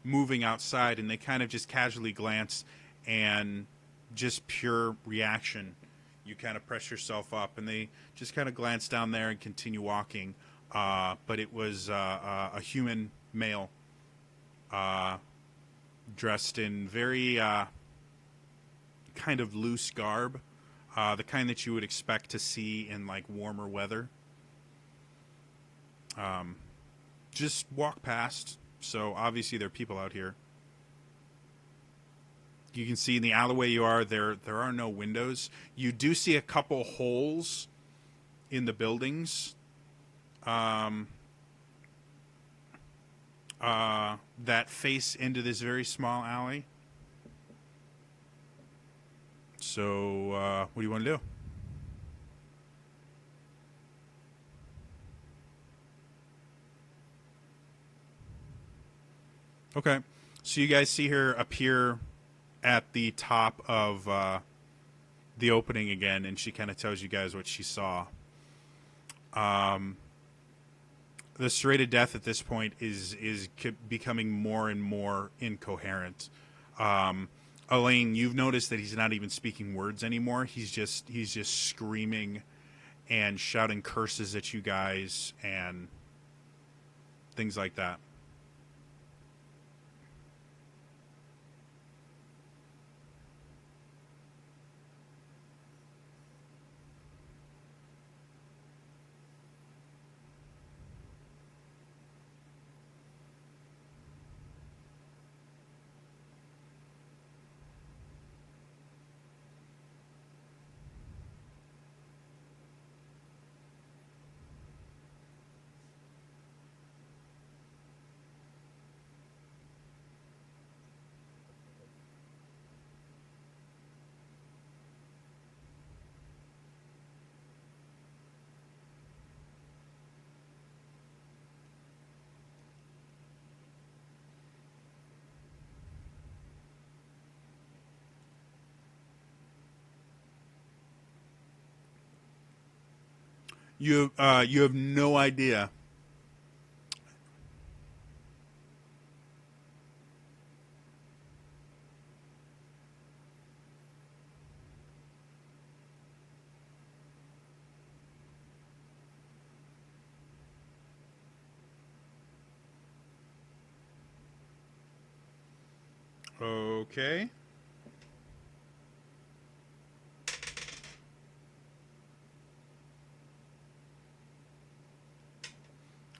moving outside, and they kind of just casually glance, and just pure reaction, you kind of press yourself up, and they just kind of glance down there and continue walking. But it was a human male, dressed in very kind of loose garb, the kind that you would expect to see in like warmer weather. Just walk past. So obviously there are people out here. You can see in the alleyway you are, there are no windows. You do see a couple holes in the buildings that face into this very small alley. So what do you want to do? Okay. So you guys see her appear at the top of the opening again, and she kind of tells you guys what she saw. The serrated death at this point is becoming more and more incoherent. Elaine, you've noticed that he's not even speaking words anymore. He's just screaming and shouting curses at you guys and things like that. You have no idea. Okay.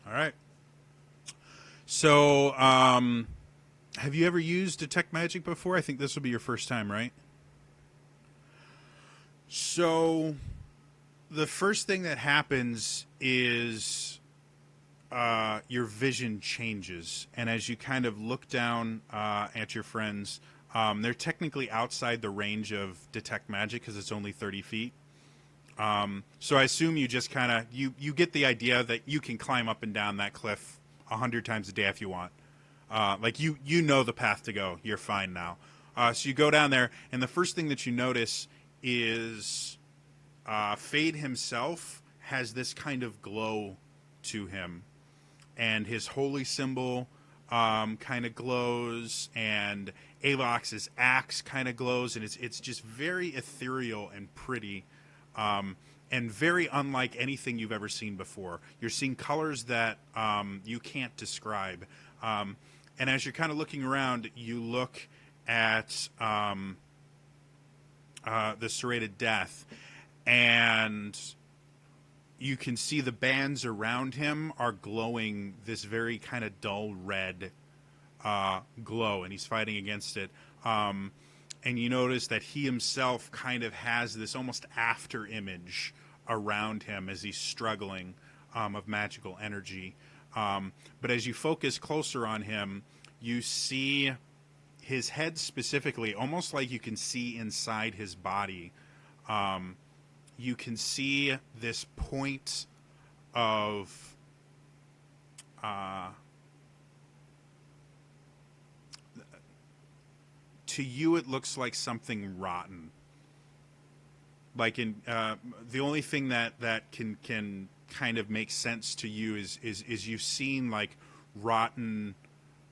All right. So, have you ever used detect magic before? I think this will be your first time, right? So, the first thing that happens is your vision changes, and as you kind of look down at your friends, they're technically outside the range of detect magic because it's only 30 feet. So I assume you just kind of you get the idea that you can climb up and down that cliff 100 times a day if you want. Like you know the path to go. You're fine now. So you go down there, and the first thing that you notice is Fade himself has this kind of glow to him, and his holy symbol kind of glows, and Avox's axe kind of glows, and it's just very ethereal and pretty. And very unlike anything you've ever seen before. You're seeing colors that you can't describe. And as you're kind of looking around, you look at the serrated death, and you can see the bands around him are glowing this very kind of dull red glow, and he's fighting against it. And you notice that he himself kind of has this almost after image around him as he's struggling of magical energy. But as you focus closer on him, you see his head specifically, almost like you can see inside his body. You can see this point of to you it looks like something rotten. Like in the only thing that can kind of make sense to you is you've seen like rotten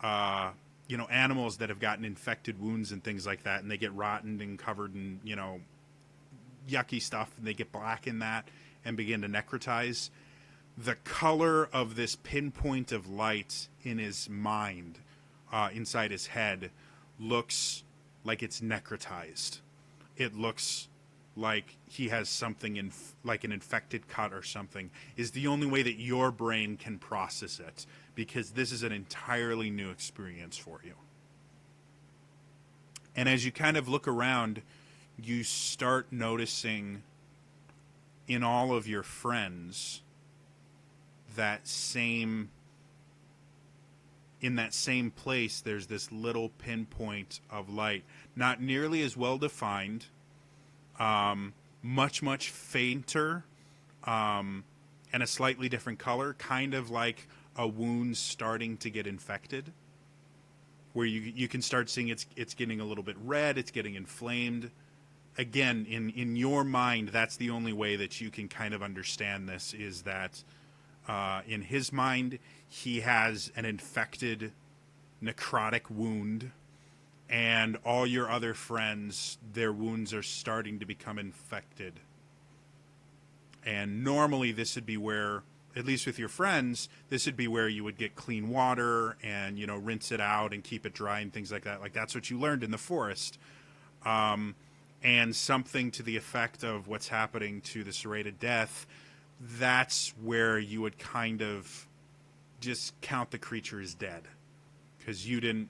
animals that have gotten infected wounds and things like that, and they get rotten and covered in yucky stuff, and they get black in that and begin to necrotize. The color of this pinpoint of light in his mind, inside his head, looks like it's necrotized. It looks like he has something like an infected cut or something, is the only way that your brain can process it, because this is an entirely new experience for you. And as you kind of look around, you start noticing in all of your friends in that same place, there's this little pinpoint of light, not nearly as well defined, much fainter, and a slightly different color, kind of like a wound starting to get infected, where you can start seeing it's getting a little bit red, it's getting inflamed. Again, in your mind, that's the only way that you can kind of understand this, is that in his mind, he has an infected, necrotic wound, and all your other friends, their wounds are starting to become infected. And normally this would be where, at least with your friends, this would be where you would get clean water and, rinse it out and keep it dry and things like that. Like, that's what you learned in the forest. And something to the effect of what's happening to the serrated death, that's where you would kind of just count the creature as dead, because you didn't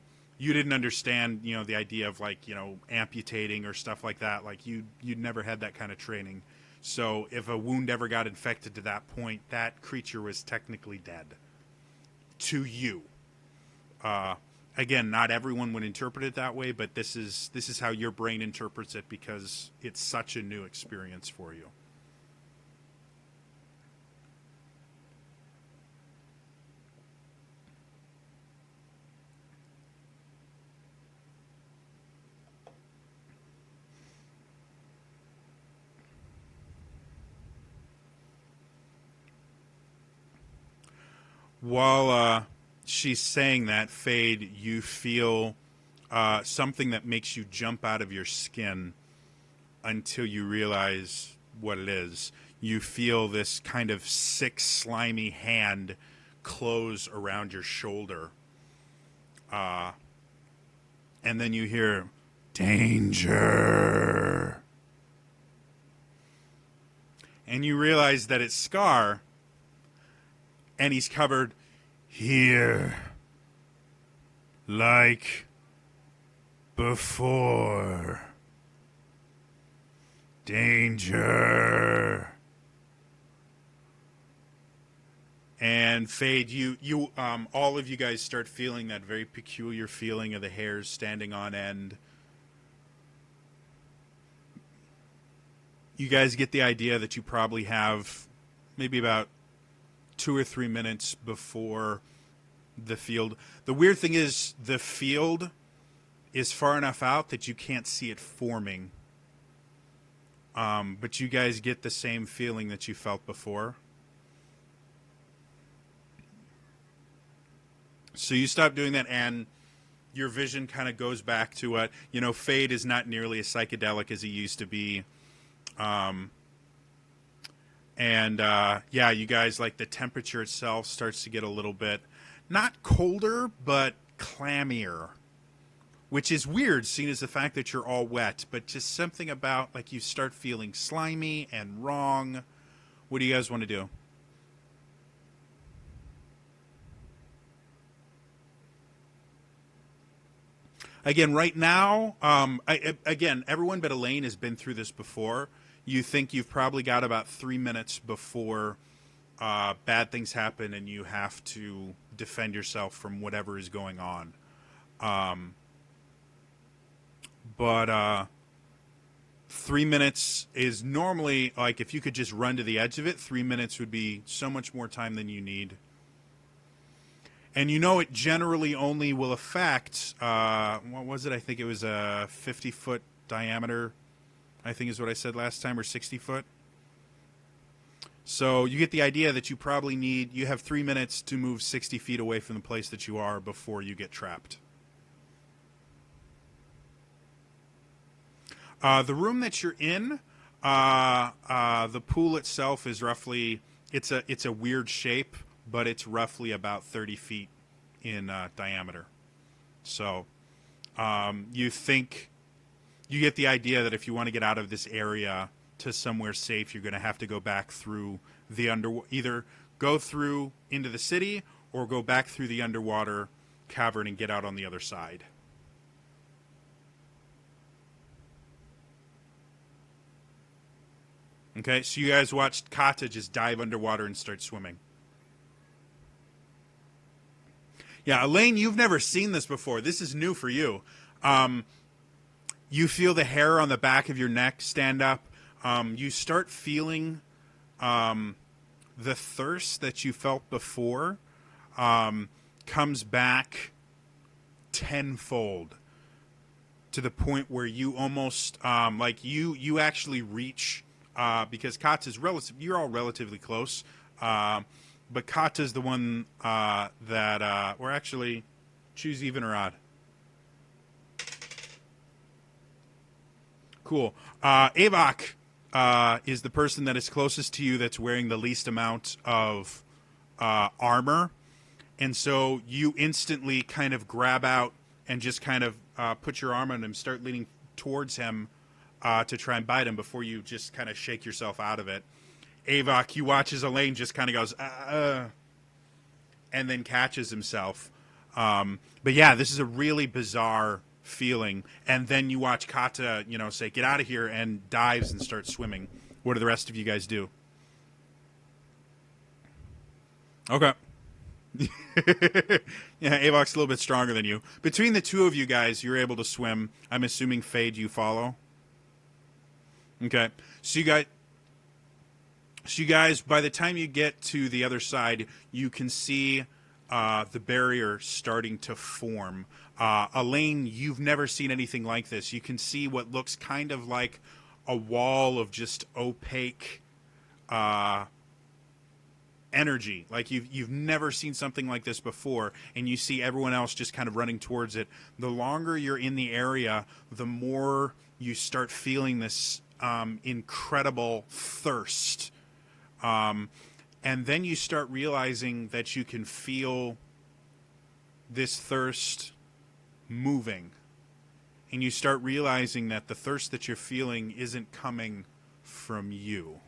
understand the idea of like amputating or stuff like that. Like you'd never had that kind of training. So if a wound ever got infected to that point, that creature was technically dead to you. Again, not everyone would interpret it that way, but this is how your brain interprets it, because it's such a new experience for you. While she's saying that, Fade, you feel something that makes you jump out of your skin until you realize what it is. You feel this kind of sick, slimy hand close around your shoulder. And then you hear, "Danger." And you realize that it's Scar, and he's covered here like before. Danger. And Fade, you all of you guys start feeling that very peculiar feeling of the hairs standing on end. You guys get the idea that you probably have maybe about 2 or 3 minutes before the field. The weird thing is the field is far enough out that you can't see it forming. But you guys get the same feeling that you felt before. So you stop doing that, and your vision kind of goes back to what, Fade is not nearly as psychedelic as he used to be. You guys, like, the temperature itself starts to get a little bit, not colder, but clammier, which is weird, seeing as the fact that you're all wet, but just something about, like, you start feeling slimy and wrong. What do you guys want to do? Again, right now, everyone but Elaine has been through this before. You think you've probably got about 3 minutes before bad things happen and you have to defend yourself from whatever is going on. But 3 minutes is normally, like, if you could just run to the edge of it, 3 minutes would be so much more time than you need. And you know it generally only will affect, what was it? I think it was a 50-foot diameter, I think is what I said last time, or 60 foot. So you get the idea that you have 3 minutes to move 60 feet away from the place that you are before you get trapped. The room that you're in, the pool itself is roughly, it's a weird shape, but it's roughly about 30 feet in diameter. So you get the idea that if you want to get out of this area to somewhere safe, you're going to have to go back through either go through into the city or go back through the underwater cavern and get out on the other side. Okay, so you guys watched Kata just dive underwater and start swimming. Yeah, Elaine, you've never seen this before. This is new for you. You feel the hair on the back of your neck stand up. You start feeling the thirst that you felt before comes back tenfold to the point where you almost you actually reach because Kata's you're all relatively close, but Kata's the one that or actually choose even or odd. Cool. Avok is the person that is closest to you that's wearing the least amount of armor. And so you instantly kind of grab out and just kind of put your arm on him, start leaning towards him to try and bite him before you just kind of shake yourself out of it. Avok, you watch as Elaine just kind of goes, and then catches himself. But yeah, this is a really bizarre feeling. And then you watch Kata, say, get out of here, and dives and starts swimming. What do the rest of you guys do? Okay. Yeah, Avok's a little bit stronger than you. Between the two of you guys, you're able to swim. I'm assuming Fade you follow. Okay. So you guys, by the time you get to the other side, you can see the barrier starting to form. Elaine, you've never seen anything like this. You can see what looks kind of like a wall of just opaque energy. Like you've never seen something like this before, and you see everyone else just kind of running towards it. The longer you're in the area, the more you start feeling this incredible thirst. And then you start realizing that you can feel this thirst moving. And you start realizing that the thirst that you're feeling isn't coming from you.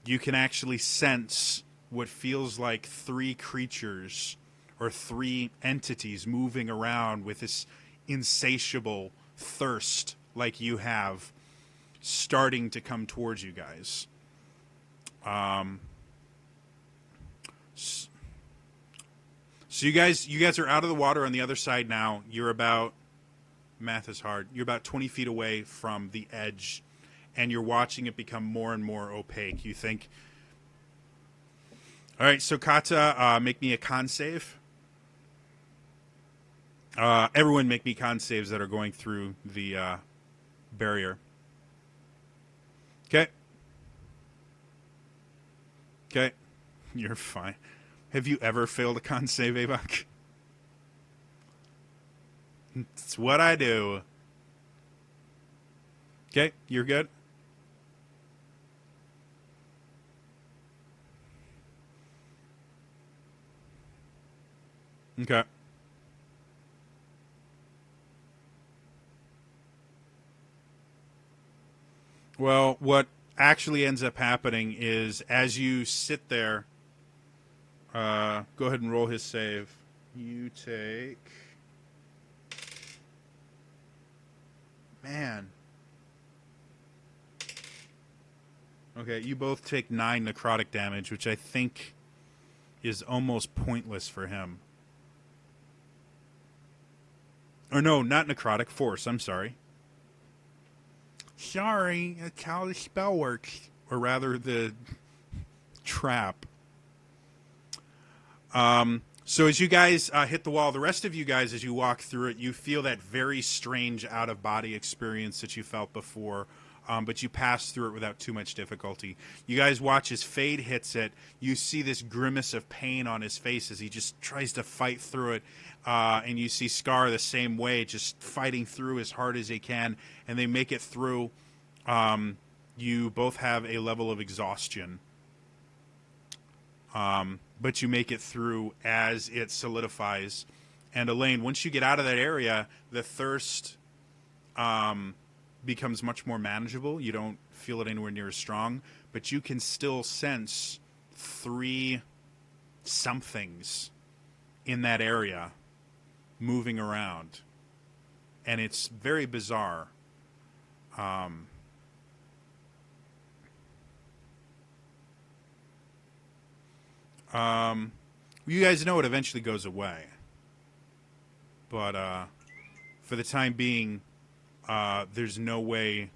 You can actually sense what feels like three creatures or three entities moving around with this insatiable thirst like you have starting to come towards you guys. So you guys are out of the water on the other side now. You're about, math is hard, you're about 20 feet away from the edge, and you're watching it become more and more opaque. You think, all right, so Kata, make me a con save. Everyone make me con saves that are going through the barrier. Okay. Okay. You're fine. Have you ever failed a con save, Avok? It's what I do. Okay, you're good? Okay. Well, what actually ends up happening is as you sit there, go ahead and roll his save. You take... Man. Okay, you both take 9 necrotic damage, which I think is almost pointless for him. Or no, not necrotic, force, I'm sorry. Sorry, that's how the spell works. Or rather, the trap. So as you guys hit the wall, the rest of you guys, as you walk through it, you feel that very strange out-of-body experience that you felt before, but you pass through it without too much difficulty. You guys watch as Fade hits it. You see this grimace of pain on his face as he just tries to fight through it, and you see Scar the same way, just fighting through as hard as he can, and they make it through. You both have a level of exhaustion. But you make it through as it solidifies. And Elaine, once you get out of that area, the thirst becomes much more manageable. You don't feel it anywhere near as strong, but you can still sense 3 somethings in that area moving around. And it's very bizarre. You guys know it eventually goes away. But for the time being, there's no way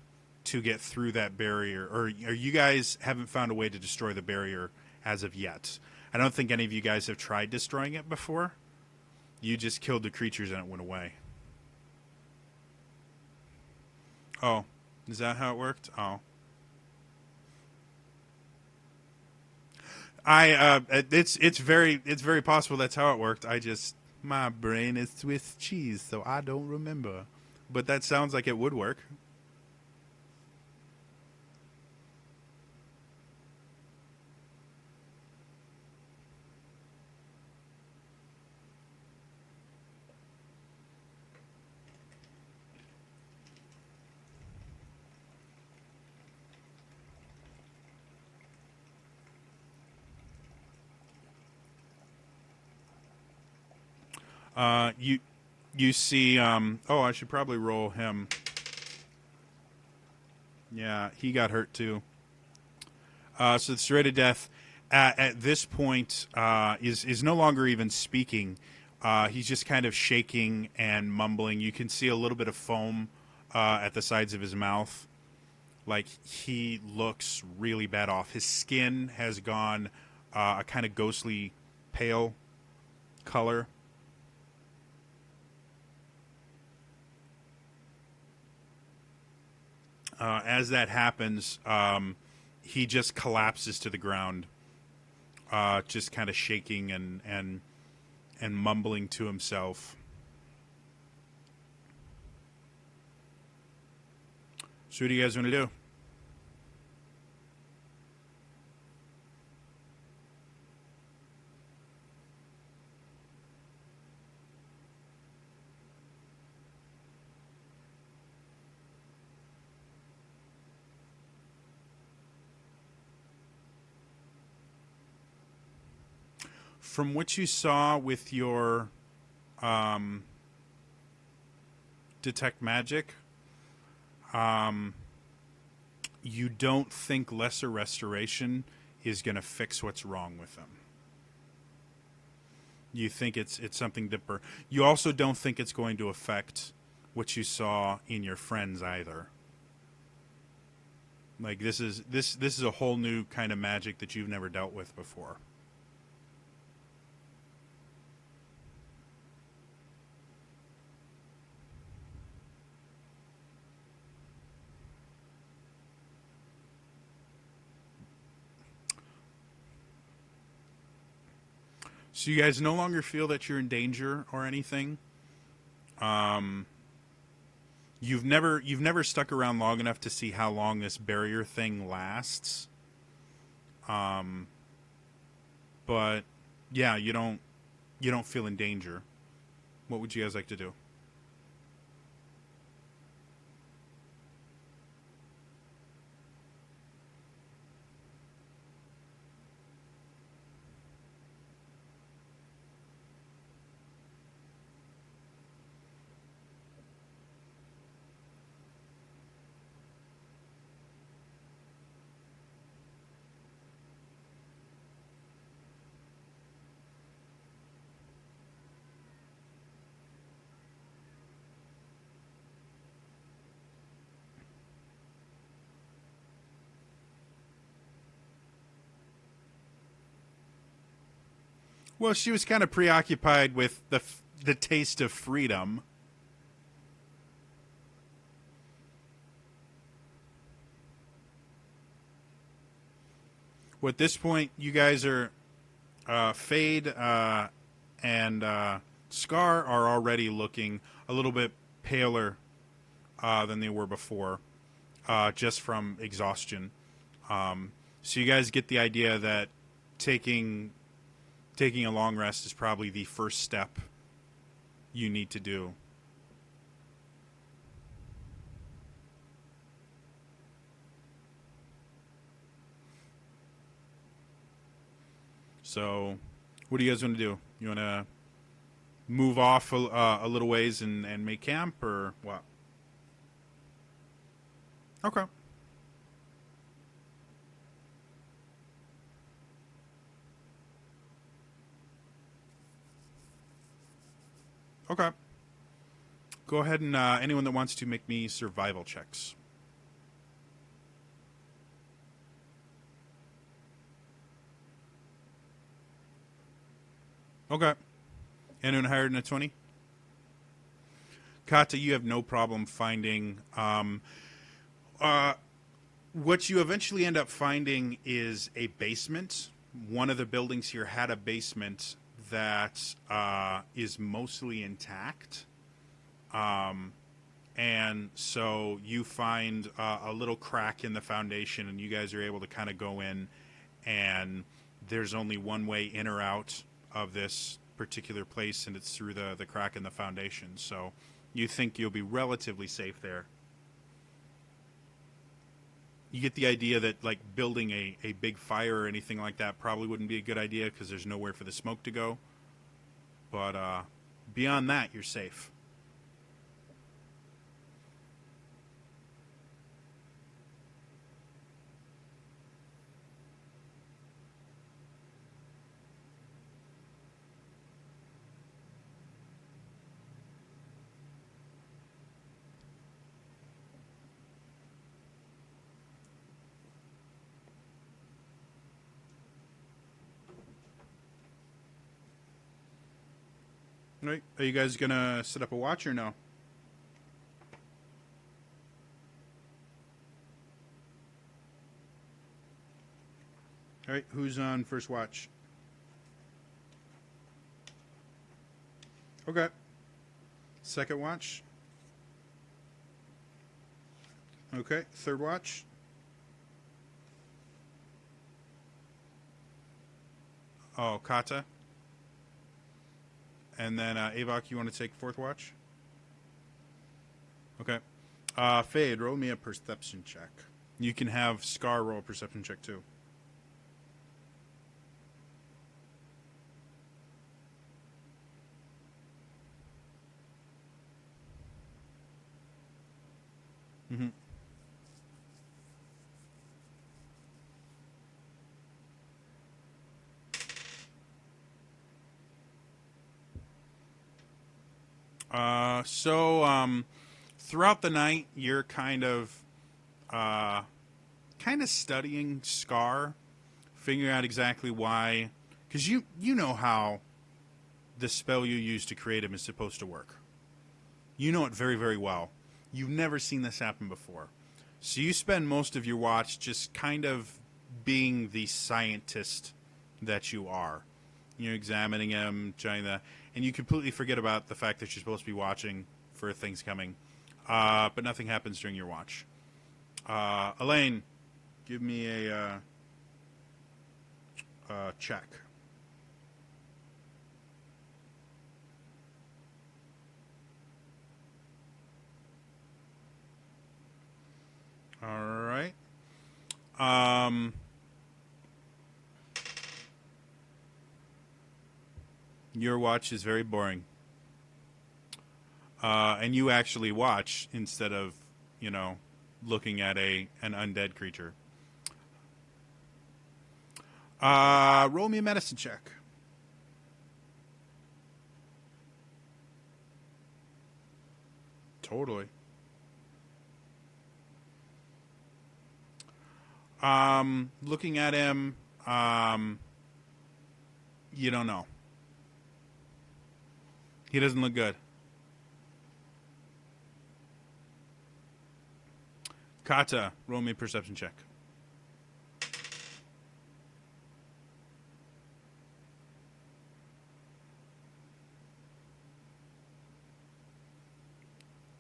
to get through that barrier. Or you guys haven't found a way to destroy the barrier as of yet. I don't think any of you guys have tried destroying it before. You just killed the creatures and it went away. Oh, is that how it worked? Oh. It's very possible that's how it worked. My brain is Swiss cheese, so I don't remember. But that sounds like it would work. You see. Oh, I should probably roll him. Yeah, he got hurt too. So the serrated death at this point is no longer even speaking. He's just kind of shaking and mumbling. You can see a little bit of foam at the sides of his mouth. Like, he looks really bad off. His skin has gone a kind of ghostly pale color. As that happens, he just collapses to the ground, just kind of shaking and mumbling to himself. So what do you guys want to do? From what you saw with your detect magic, you don't think lesser restoration is going to fix what's wrong with them. You think it's something deeper. You also don't think it's going to affect what you saw in your friends either. Like, this is a whole new kind of magic that you've never dealt with before. So you guys no longer feel that you're in danger or anything. You've never stuck around long enough to see how long this barrier thing lasts. But yeah, you don't feel in danger. What would you guys like to do? Well, she was kind of preoccupied with the taste of freedom. Well, at this point, you guys are Fade and Scar are already looking a little bit paler than they were before, just from exhaustion. So you guys get the idea that taking a long rest is probably the first step you need to do. So, what do you guys want to do? You want to move off a little ways and make camp, or what? Okay. Okay. Go ahead and anyone that wants to make me survival checks. Okay. Anyone higher than a 20? Kata, you have no problem finding. What you eventually end up finding is a basement. One of the buildings here had a basement that is mostly intact. And so you find a little crack in the foundation, and you guys are able to kind of go in, and there's only one way in or out of this particular place, and it's through the crack in the foundation. So you think you'll be relatively safe there. You get the idea that like building a big fire or anything like that probably wouldn't be a good idea because there's nowhere for the smoke to go. But beyond that, you're safe. All right. Are you guys gonna set up a watch or no? All right. Who's on first watch? Okay. Second watch. Okay. Third watch. Oh, Kata. And then Avok, you want to take fourth watch? Okay. Fade, roll me a perception check. You can have Scar roll a perception check too. Mm-hmm. Throughout the night, you're kind of studying Scar, figuring out exactly why, because you know how the spell you use to create him is supposed to work. You know it very, very well. You've never seen this happen before. So you spend most of your watch just kind of being the scientist that you are. You're examining him, trying to, and you completely forget about the fact that you're supposed to be watching for things coming. But nothing happens during your watch. Elaine, give me a check. All right. Your watch is very boring. And you actually watch instead of, looking at an undead creature. Roll me a medicine check. Totally. Looking at him, you don't know. He doesn't look good. Kata, roll me a perception check.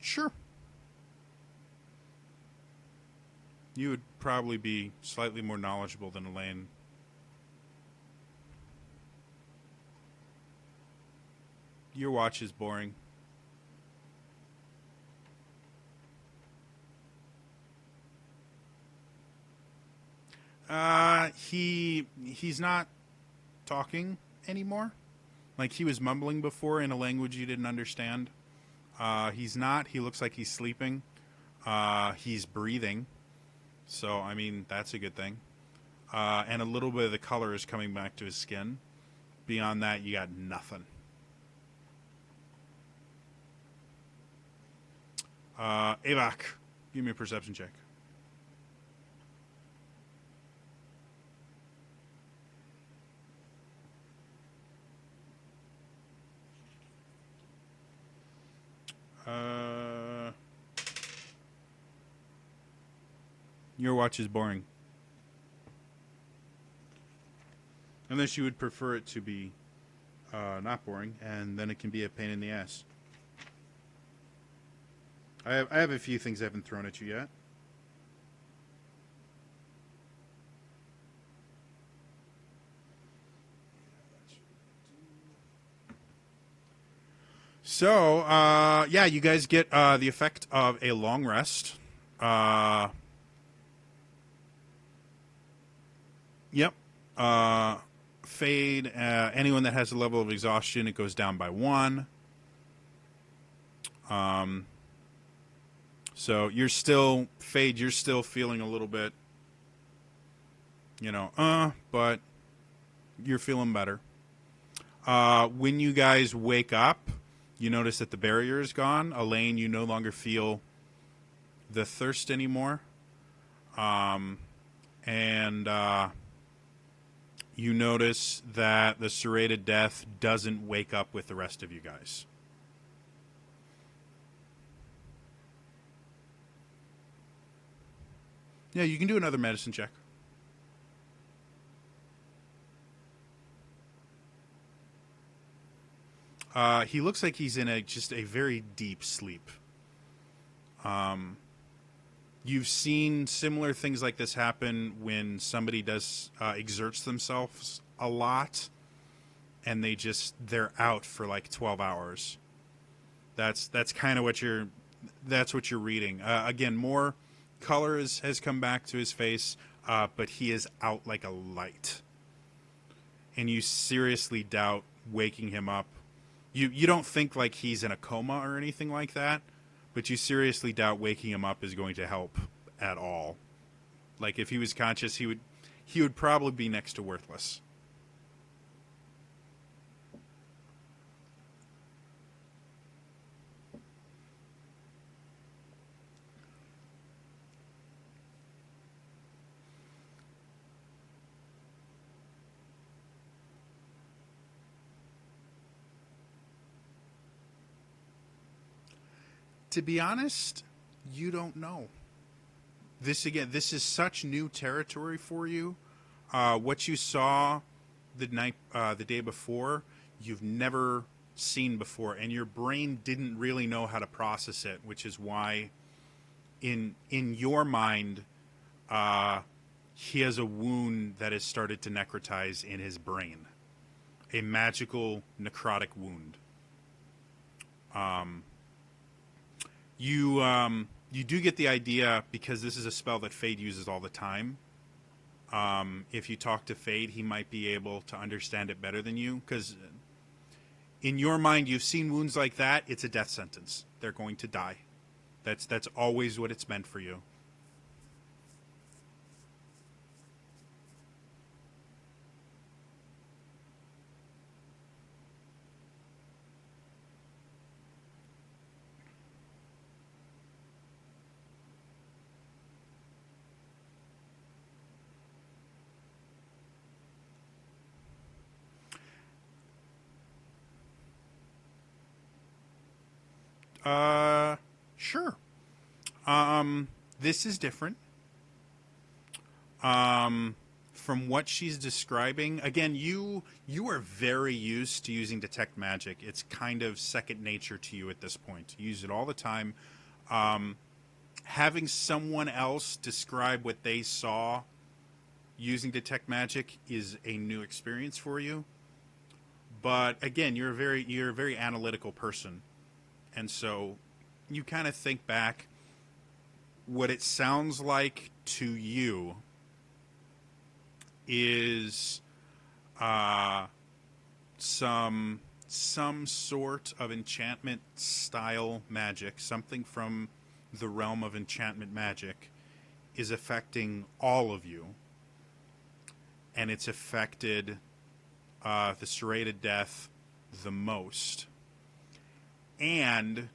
Sure. You would probably be slightly more knowledgeable than Elaine. Your watch is boring. He's not talking anymore. Like he was mumbling before in a language you didn't understand. He's not. He looks like he's sleeping. He's breathing. So, I mean, that's a good thing. And a little bit of the color is coming back to his skin. Beyond that, you got nothing. Avak, give me a perception check. Your watch is boring. Unless you would prefer it to be not boring, and then it can be a pain in the ass. I have a few things I haven't thrown at you yet. So, yeah, you guys get the effect of a long rest. Yep. Fade. Anyone that has a level of exhaustion, it goes down by 1. So you're still, Fade, you're still feeling a little bit, but you're feeling better. When you guys wake up, you notice that the barrier is gone. Elaine, you no longer feel the thirst anymore. You notice that the serrated death doesn't wake up with the rest of you guys. Yeah, you can do another medicine check. He looks like he's in just a very deep sleep. You've seen similar things like this happen when somebody exerts themselves a lot, and they're out for like 12 hours. That's kind of what you're reading. Again, more color has come back to his face, but he is out like a light, and you seriously doubt waking him up. You don't think like he's in a coma or anything like that, but you seriously doubt waking him up is going to help at all. Like if he was conscious, he would probably be next to worthless. To be honest, you don't know. This is such new territory for you. What you saw the day before, you've never seen before, and your brain didn't really know how to process it, which is why, in your mind, he has a wound that has started to necrotize in his brain, a magical necrotic wound. You do get the idea, because this is a spell that Fade uses all the time. If you talk to Fade, he might be able to understand it better than you, because in your mind, you've seen wounds like that. It's a death sentence. They're going to die. That's always what it's meant for you. Uh, sure. This is different. From what she's describing, again, you are very used to using detect magic. It's kind of second nature to you at this point. You use it all the time. Having someone else describe what they saw using detect magic is a new experience for you. But again, you're a very analytical person, and so you kind of think back. What it sounds like to you is some sort of enchantment style magic, something from the realm of enchantment magic, is affecting all of you, and it's affected the serrated death the most. And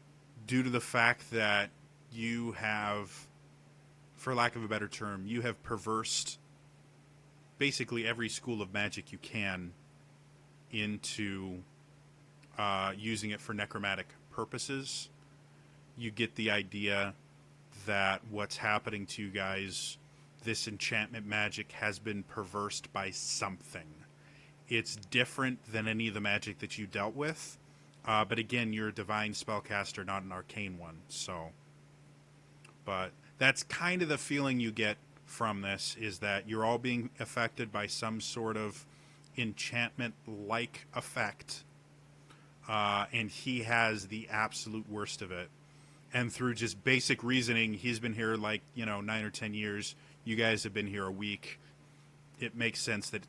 due to the fact that you have, for lack of a better term, you have perversed basically every school of magic you can into using it for necromantic purposes, you get the idea that what's happening to you guys, this enchantment magic has been perversed by something. It's different than any of the magic that you dealt with, but again, you're a divine spellcaster, not an arcane one, so... But that's kind of the feeling you get from this, is that you're all being affected by some sort of enchantment-like effect, and he has the absolute worst of it. And through just basic reasoning, he's been here 9 or 10 years. You guys have been here a week. It makes sense that...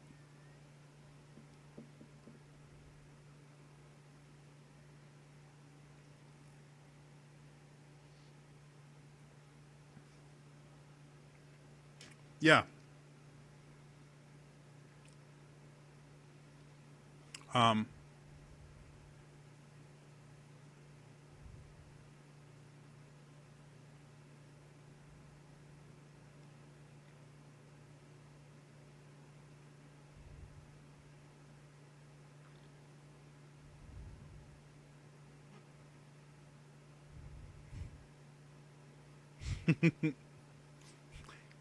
Yeah. Um,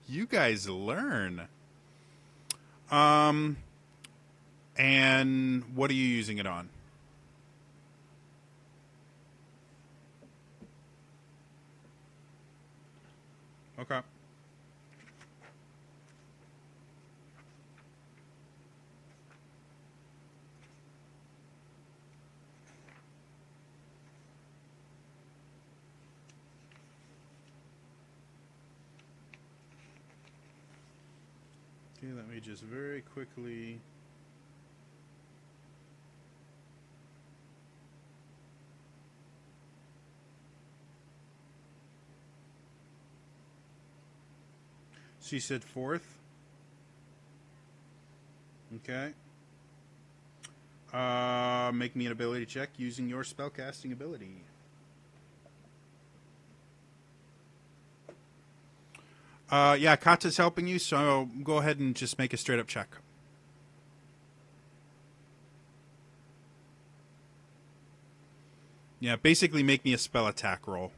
you guys learn. Um, and what are you using it on? Okay. Okay, let me just very quickly... So you said fourth? Okay. Make me an ability check using your spellcasting ability. Yeah, Kata's helping you, so go ahead and just make a straight up check. Yeah, basically make me a spell attack roll.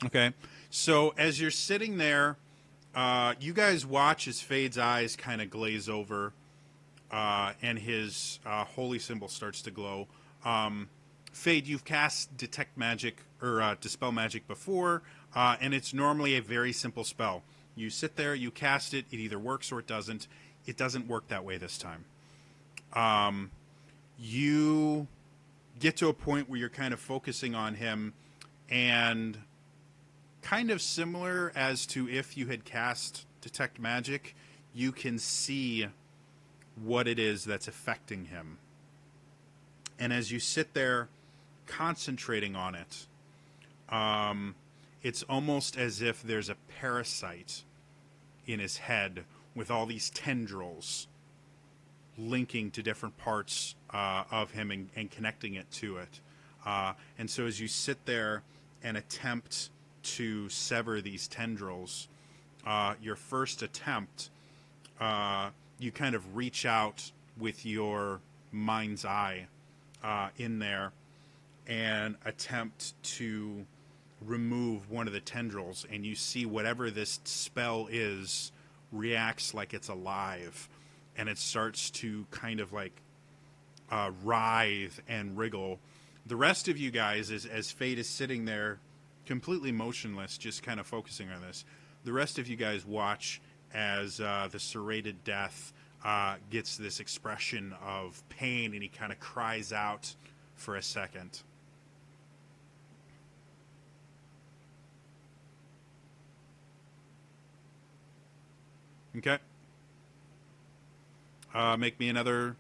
Okay. So as you're sitting there, you guys watch as Fade's eyes kind of glaze over, and his holy symbol starts to glow. Fade, you've cast detect magic or dispel magic before, and it's normally a very simple spell. You sit there, you cast it, it either works or it doesn't. It doesn't work that way this time. You get to a point where you're kind of focusing on him, and kind of similar as to if you had cast detect magic, you can see what it is that's affecting him. And as you sit there concentrating on it, it's almost as if there's a parasite in his head with all these tendrils linking to different parts of him and connecting it to it. And so as you sit there and attempt to sever these tendrils, your first attempt, you kind of reach out with your mind's eye in there and attempt to remove one of the tendrils, and you see whatever this spell is reacts like it's alive, and it starts to kind of like writhe and wriggle. The rest of you guys, as Fate is sitting there completely motionless, just kind of focusing on this, the rest of you guys watch as the serrated death gets this expression of pain, and he kind of cries out for a second. Okay. Make me another.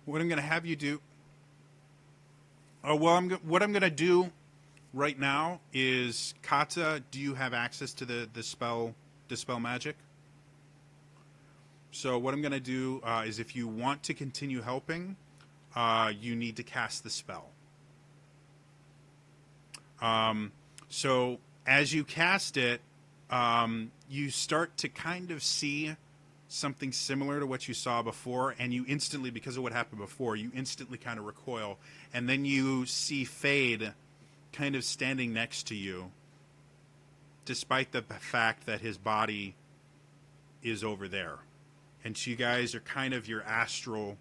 What I'm going to have you do. Oh well, what I'm going to do right now is, Kata, do you have access to the dispel magic? So what I'm going to do is, if you want to continue helping, you need to cast the spell. So as you cast it, you start to kind of see something similar to what you saw before, and you instantly, because of what happened before, you instantly kind of recoil, and then you see Fade kind of standing next to you, despite the fact that his body is over there. And you guys are kind of, your astral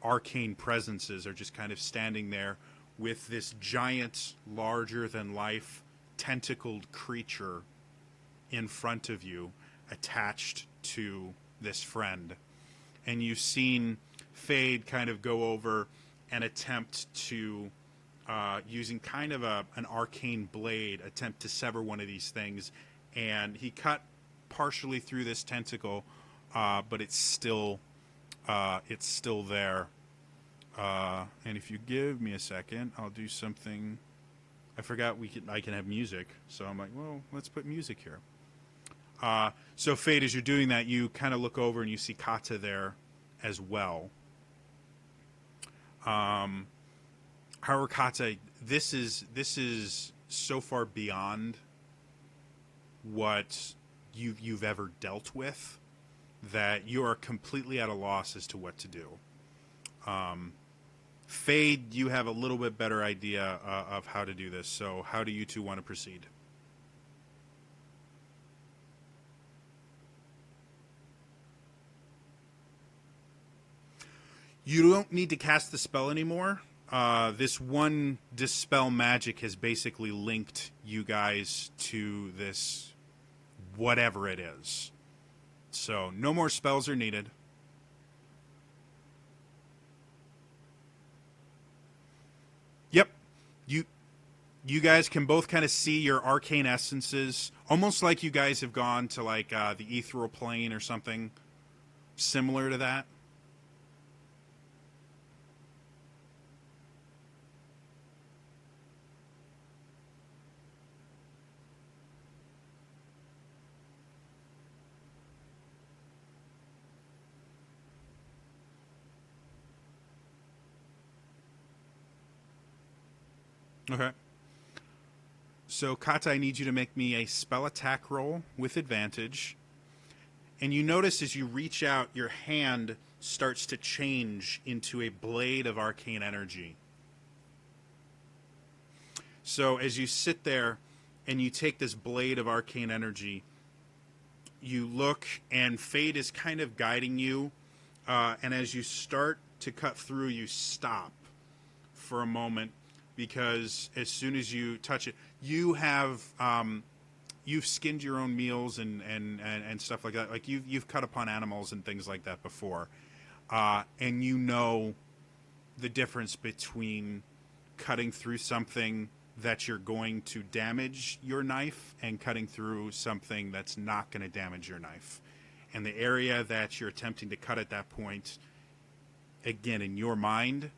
arcane presences are just kind of standing there with this giant, larger than life tentacled creature in front of you, attached to this friend. And you've seen Fade kind of go over and attempt to, using kind of an arcane blade, attempt to sever one of these things. And he cut partially through this tentacle, but it's still there. And if you give me a second, I'll do something. I forgot I can have music, so I'm like, well, let's put music here. So Fade, as you're doing that, you kind of look over and you see Kata there as well. However, Kata, this is so far beyond what you've ever dealt with that you are completely at a loss as to what to do. Fade, you have a little bit better idea of how to do this. So how do you two want to proceed? You don't need to cast the spell anymore. This one dispel magic has basically linked you guys to this whatever it is. So no more spells are needed. Yep. You guys can both kind of see your arcane essences, almost like you guys have gone to like the ethereal plane or something similar to that. Okay. So, Kata, I need you to make me a spell attack roll with advantage. And you notice as you reach out, your hand starts to change into a blade of arcane energy. So, as you sit there and you take this blade of arcane energy, you look, and Fate is kind of guiding you. And as you start to cut through, you stop for a moment, because as soon as you touch it, you have you've skinned your own meals and stuff like that. Like you've cut upon animals and things like that before, and you know the difference between cutting through something that you're going to damage your knife and cutting through something that's not going to damage your knife. And the area that you're attempting to cut at that point, again, in your mind,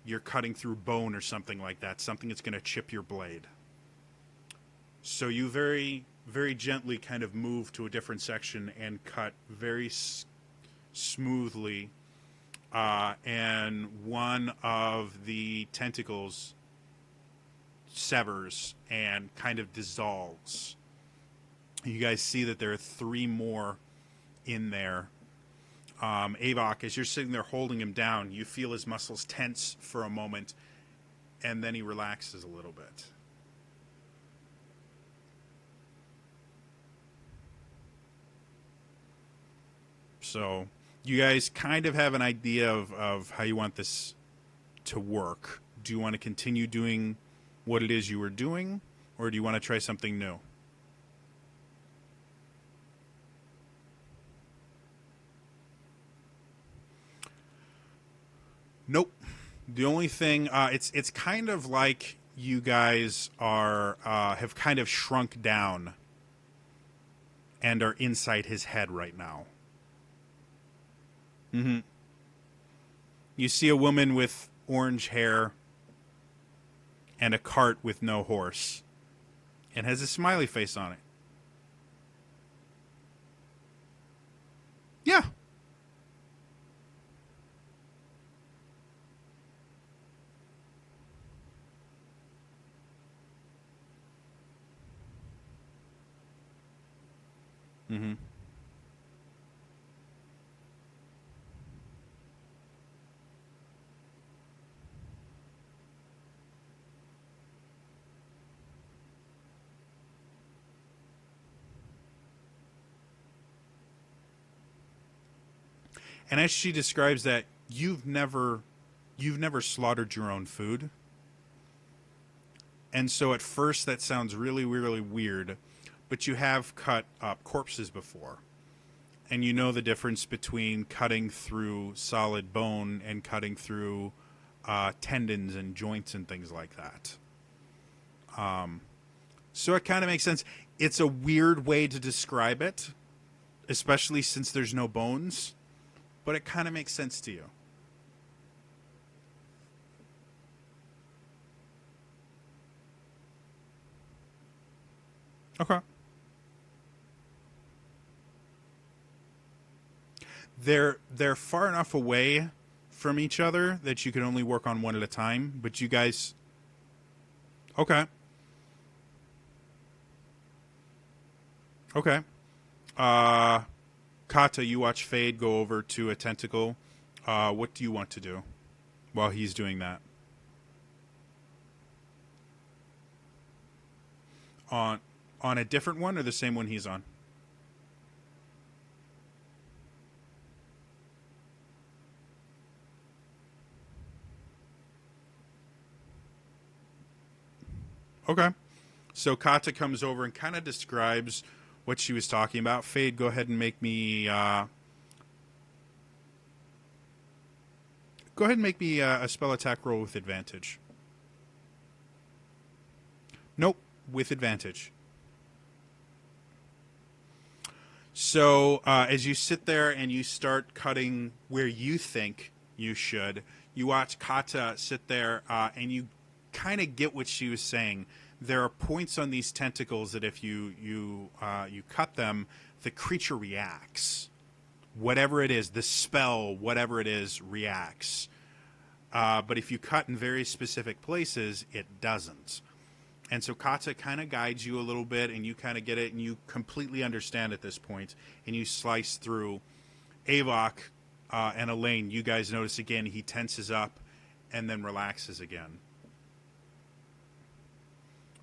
you're cutting through bone or something like that, something that's going to chip your blade. So you very, very gently kind of move to a different section and cut very smoothly, and one of the tentacles severs and kind of dissolves. You guys see that there are 3 more in there. Avok, as you're sitting there holding him down, you feel his muscles tense for a moment, and then he relaxes a little bit. So you guys kind of have an idea of how you want this to work. Do you want to continue doing what it is you were doing, or do you want to try something new? Nope. The only thing, it's kind of like you guys are have kind of shrunk down and are inside his head right now. Mm-hmm. You see a woman with orange hair and a cart with no horse, and has a smiley face on it. Yeah. Mm-hmm. And as she describes that, you've never slaughtered your own food. And so at first that sounds really, really weird, but you have cut up corpses before. And you know the difference between cutting through solid bone and cutting through tendons and joints and things like that. So it kind of makes sense. It's a weird way to describe it, especially since there's no bones, but it kind of makes sense to you. Okay. They're far enough away from each other that you can only work on one at a time, but you guys. Okay. Okay. Uh Kata, you watch Fade go over to a tentacle. What do you want to do while he's doing that? On on a different one or the same one he's on? Okay. So Kata comes over and kind of describes what she was talking about. Fade, go ahead and make me a spell attack roll with advantage. Nope, with advantage. So as you sit there and you start cutting where you think you should, you watch Kata sit there and you kind of get what she was saying. There are points on these tentacles that if you cut them, the creature reacts. Whatever it is, the spell, whatever it is, reacts. But if you cut in very specific places, it doesn't. And so Kata kind of guides you a little bit, and you kind of get it, and you completely understand at this point, and you slice through. Avok and Elaine, you guys notice again, he tenses up and then relaxes again.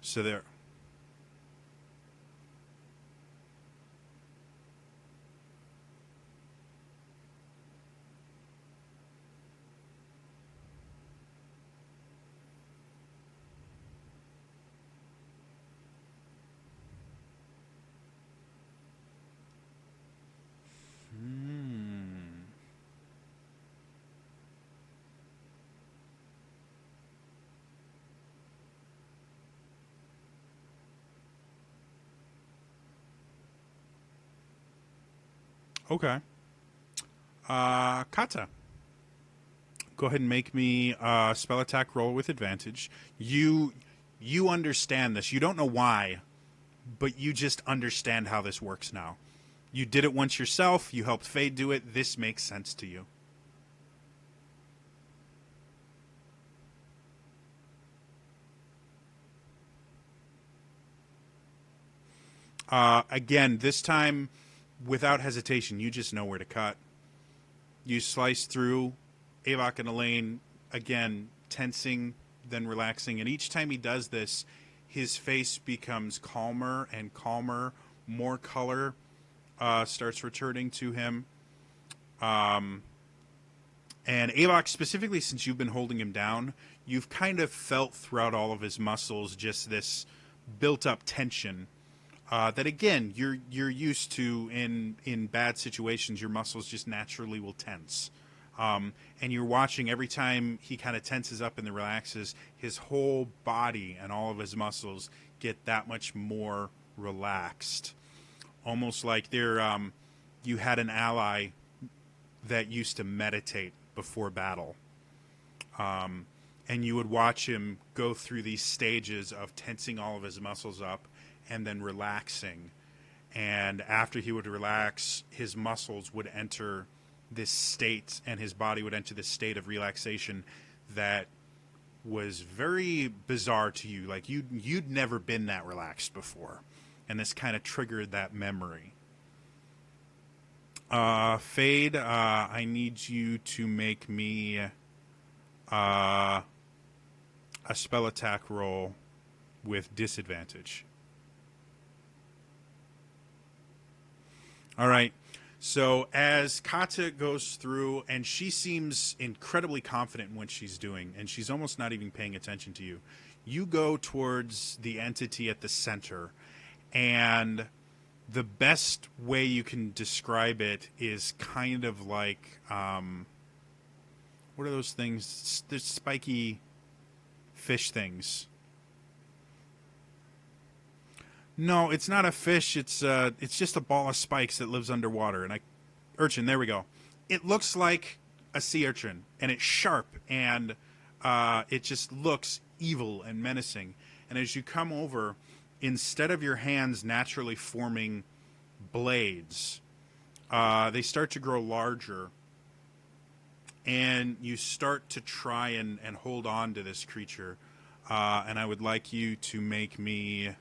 So there. Hmm. Okay. Kata, go ahead and make me a spell attack roll with advantage. You understand this. You don't know why, but you just understand how this works now. You did it once yourself. You helped Fade do it. This makes sense to you. Again, this time without hesitation, you just know where to cut. You slice through Avok and Elaine, again, tensing, then relaxing. And each time he does this, his face becomes calmer and calmer. More color starts returning to him. And Avok, specifically since you've been holding him down, you've kind of felt throughout all of his muscles just this built-up tension that, again, you're used to in bad situations. Your muscles just naturally will tense. And you're watching every time he kind of tenses up and then relaxes, his whole body and all of his muscles get that much more relaxed. Almost like you had an ally that used to meditate before battle. And you would watch him go through these stages of tensing all of his muscles up and then relaxing. And after he would relax, his muscles would enter this state, and his body would enter this state of relaxation that was very bizarre to you. Like you'd never been that relaxed before. And this kind of triggered that memory. Fade, I need you to make me a spell attack roll with disadvantage. All right. So as Kata goes through, and she seems incredibly confident in what she's doing, and she's almost not even paying attention to you, you go towards the entity at the center, and the best way you can describe it is kind of like, what are those things? There's spiky fish things. No, it's not a fish. It's just a ball of spikes that lives underwater. And urchin, there we go. It looks like a sea urchin, and it's sharp, and it just looks evil and menacing. And as you come over, instead of your hands naturally forming blades, they start to grow larger, and you start to try and hold on to this creature. And I would like you to make me,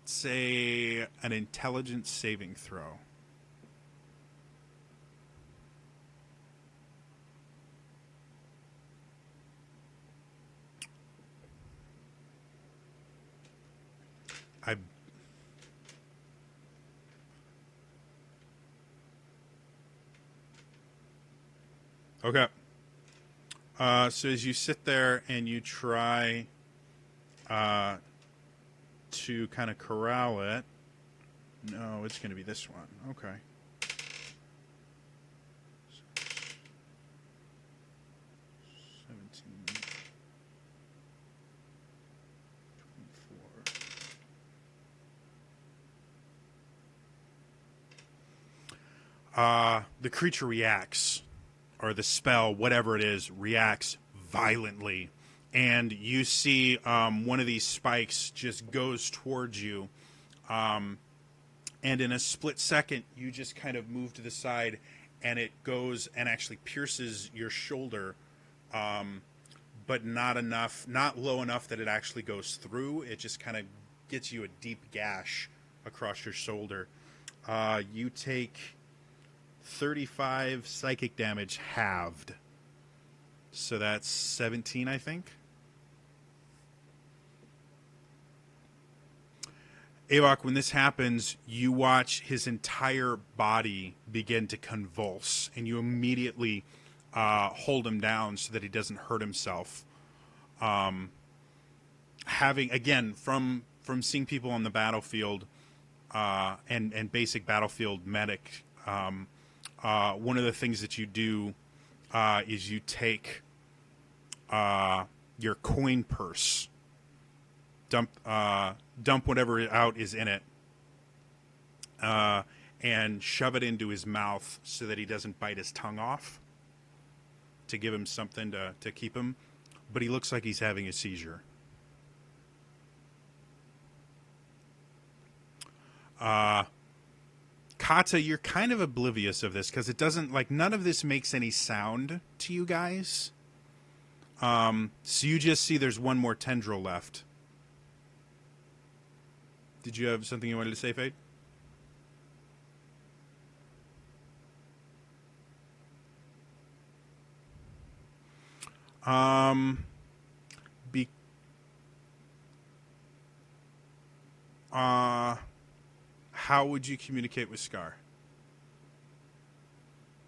say, an intelligence saving throw. Okay. So as you sit there and you try to kind of corral it. No, it's going to be this one. Okay. The creature reacts, or the spell, whatever it is, reacts violently. And you see one of these spikes just goes towards you. And in a split second, you just kind of move to the side, and it goes and actually pierces your shoulder, but not low enough that it actually goes through. It just kind of gets you a deep gash across your shoulder. You take 35 psychic damage halved. So that's 17, I think. Avok, when this happens, you watch his entire body begin to convulse, and you immediately hold him down so that he doesn't hurt himself. Having, again, from seeing people on the battlefield and basic battlefield medic, one of the things that you do is you take your coin purse, dump whatever out is in it, and shove it into his mouth so that he doesn't bite his tongue off, to give him something to keep him. But he looks like he's having a seizure. Kata, you're kind of oblivious of this because it doesn't, like, none of this makes any sound to you guys. So you just see there's one more tendril left. Did you have something you wanted to say, Fade? Um, be, how would you communicate with Scar?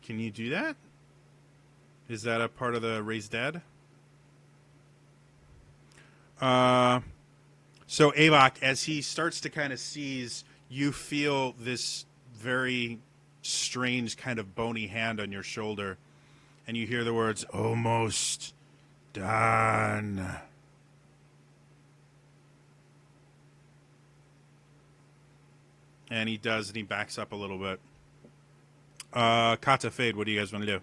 Can you do that? Is that a part of the Raised Dead? Uh, so Avok, as he starts to kind of seize, you feel this very strange kind of bony hand on your shoulder, and you hear the words, "Almost done." And he does, and he backs up a little bit. Kata, Fade, what do you guys want to do?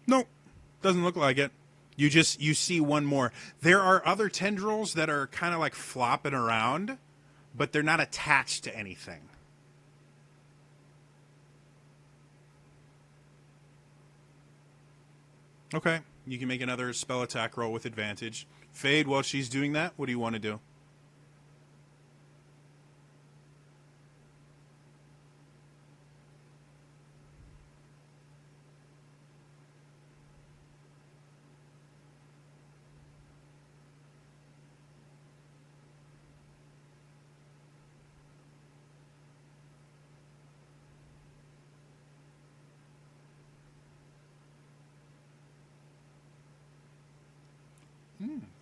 Nope. Doesn't look like it. You see one more. There are other tendrils that are kind of like flopping around, but they're not attached to anything. Okay. You can make another spell attack roll with advantage. Fade, while she's doing that, what do you want to do?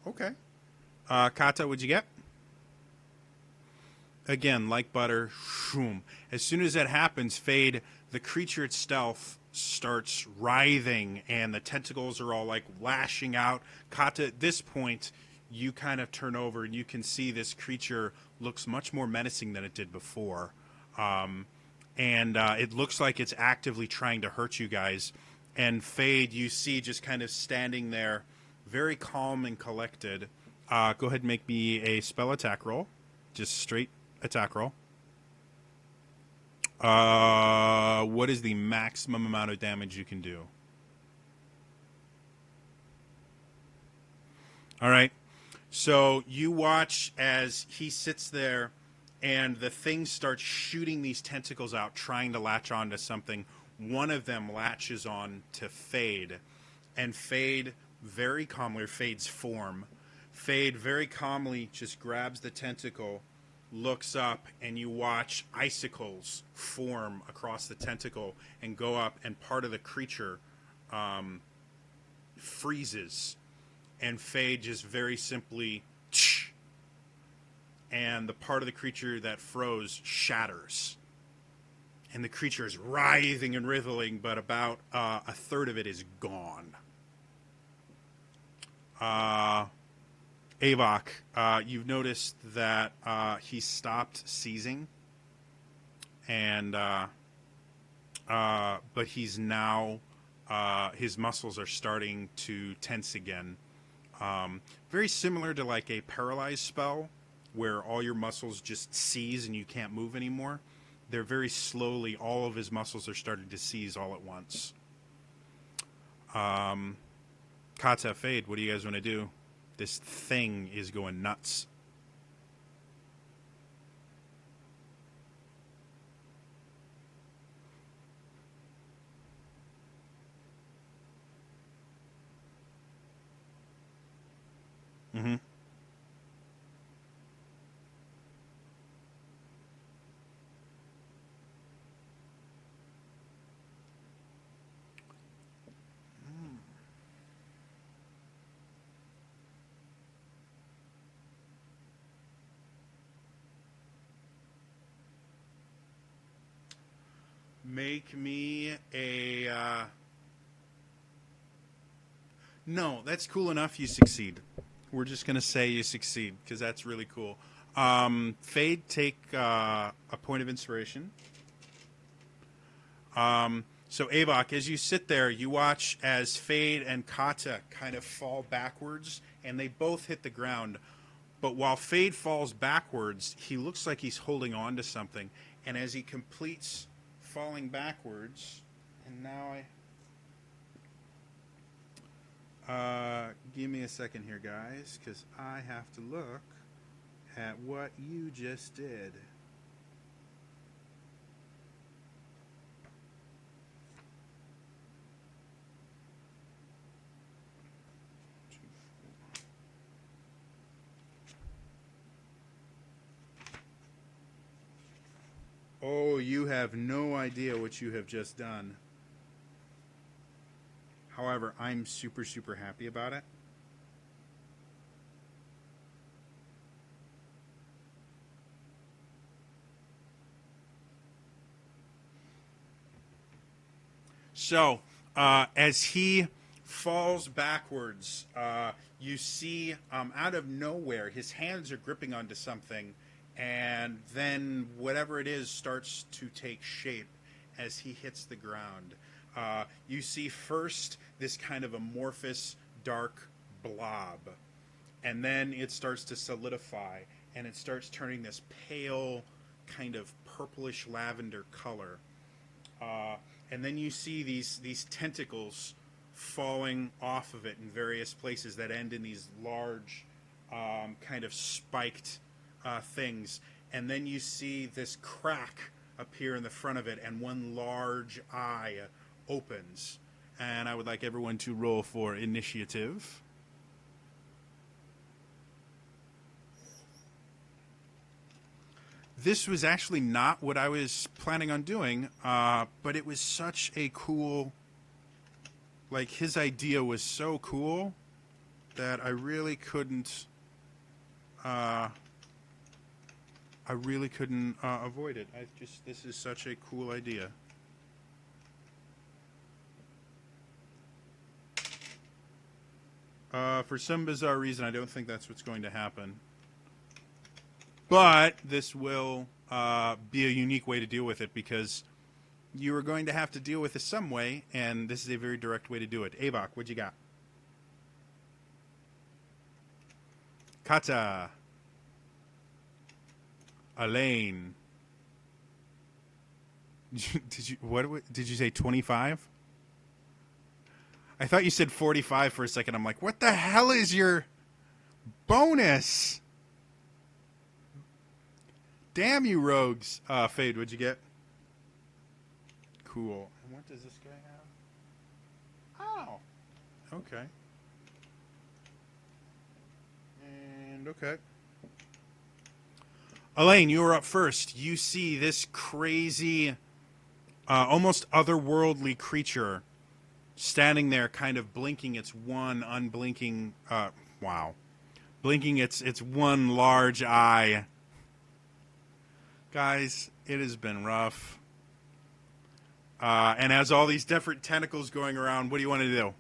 Okay. Kata, what'd you get? Again, like butter, shoom. As soon as that happens, Fade, the creature itself starts writhing and the tentacles are all like lashing out. Kata, at this point, you kind of turn over and you can see this creature looks much more menacing than it did before. And it looks like it's actively trying to hurt you guys. And Fade, you see just kind of standing there, very calm and collected. Go ahead and make me a spell attack roll. Just straight attack roll. What is the maximum amount of damage you can do? All right. So you watch as he sits there and the thing starts shooting these tentacles out, trying to latch onto something. One of them latches on to Fade. And Fade very calmly, or Fade's form, Fade very calmly just grabs the tentacle, looks up, and you watch icicles form across the tentacle and go up, and part of the creature freezes. And Fade just very simply, and the part of the creature that froze shatters. And the creature is writhing and writhing, but about a third of it is gone. Avok, you've noticed that he stopped seizing, and but he's now his muscles are starting to tense again. Very similar to like a paralyzed spell, where all your muscles just seize and you can't move anymore. They're very slowly, all of his muscles are starting to seize all at once. Kata, Fade, what do you guys want to do? This thing is going nuts. Mm-hmm. Make me a... No, that's cool enough. You succeed. We're just going to say you succeed, because that's really cool. Fade, take a point of inspiration. So, Avok, as you sit there, you watch as Fade and Kata kind of fall backwards, and they both hit the ground. But while Fade falls backwards, he looks like he's holding on to something. And as he completes falling backwards, and now give me a second here, guys, because I have to look at what you just did. Oh, you have no idea what you have just done. However, I'm super, super happy about it. So, as he falls backwards, you see out of nowhere his hands are gripping onto something, and then whatever it is starts to take shape as he hits the ground. You see first this kind of amorphous, dark blob, and then it starts to solidify, and it starts turning this pale, kind of purplish lavender color. Uh, and then you see these tentacles falling off of it in various places that end in these large, kind of spiked things. And then you see this crack appear in the front of it, and one large eye opens. And I would like everyone to roll for initiative. This was actually not what I was planning on doing, but it was such a cool, like, his idea was so cool that I really couldn't avoid it. This is such a cool idea. For some bizarre reason, I don't think that's what's going to happen. But this will be a unique way to deal with it, because you are going to have to deal with it some way, and this is a very direct way to do it. Avok, what you got? Kata. Elaine. Did you say 25? I thought you said 45 for a second. I'm like, what the hell is your bonus? Damn you, rogues. Fade, what'd you get? Cool. And what does this guy have? Oh. Okay. And okay. Elaine, you are up first. You see this crazy, almost otherworldly creature standing there, kind of blinking its one unblinking, blinking its one large eye. Guys, it has been rough. And has all these different tentacles going around. What do you want to do?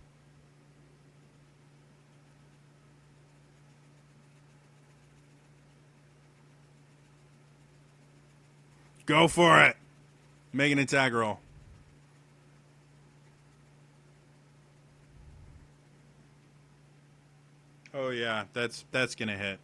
Go for it. Make an attack roll. Oh yeah, that's gonna hit.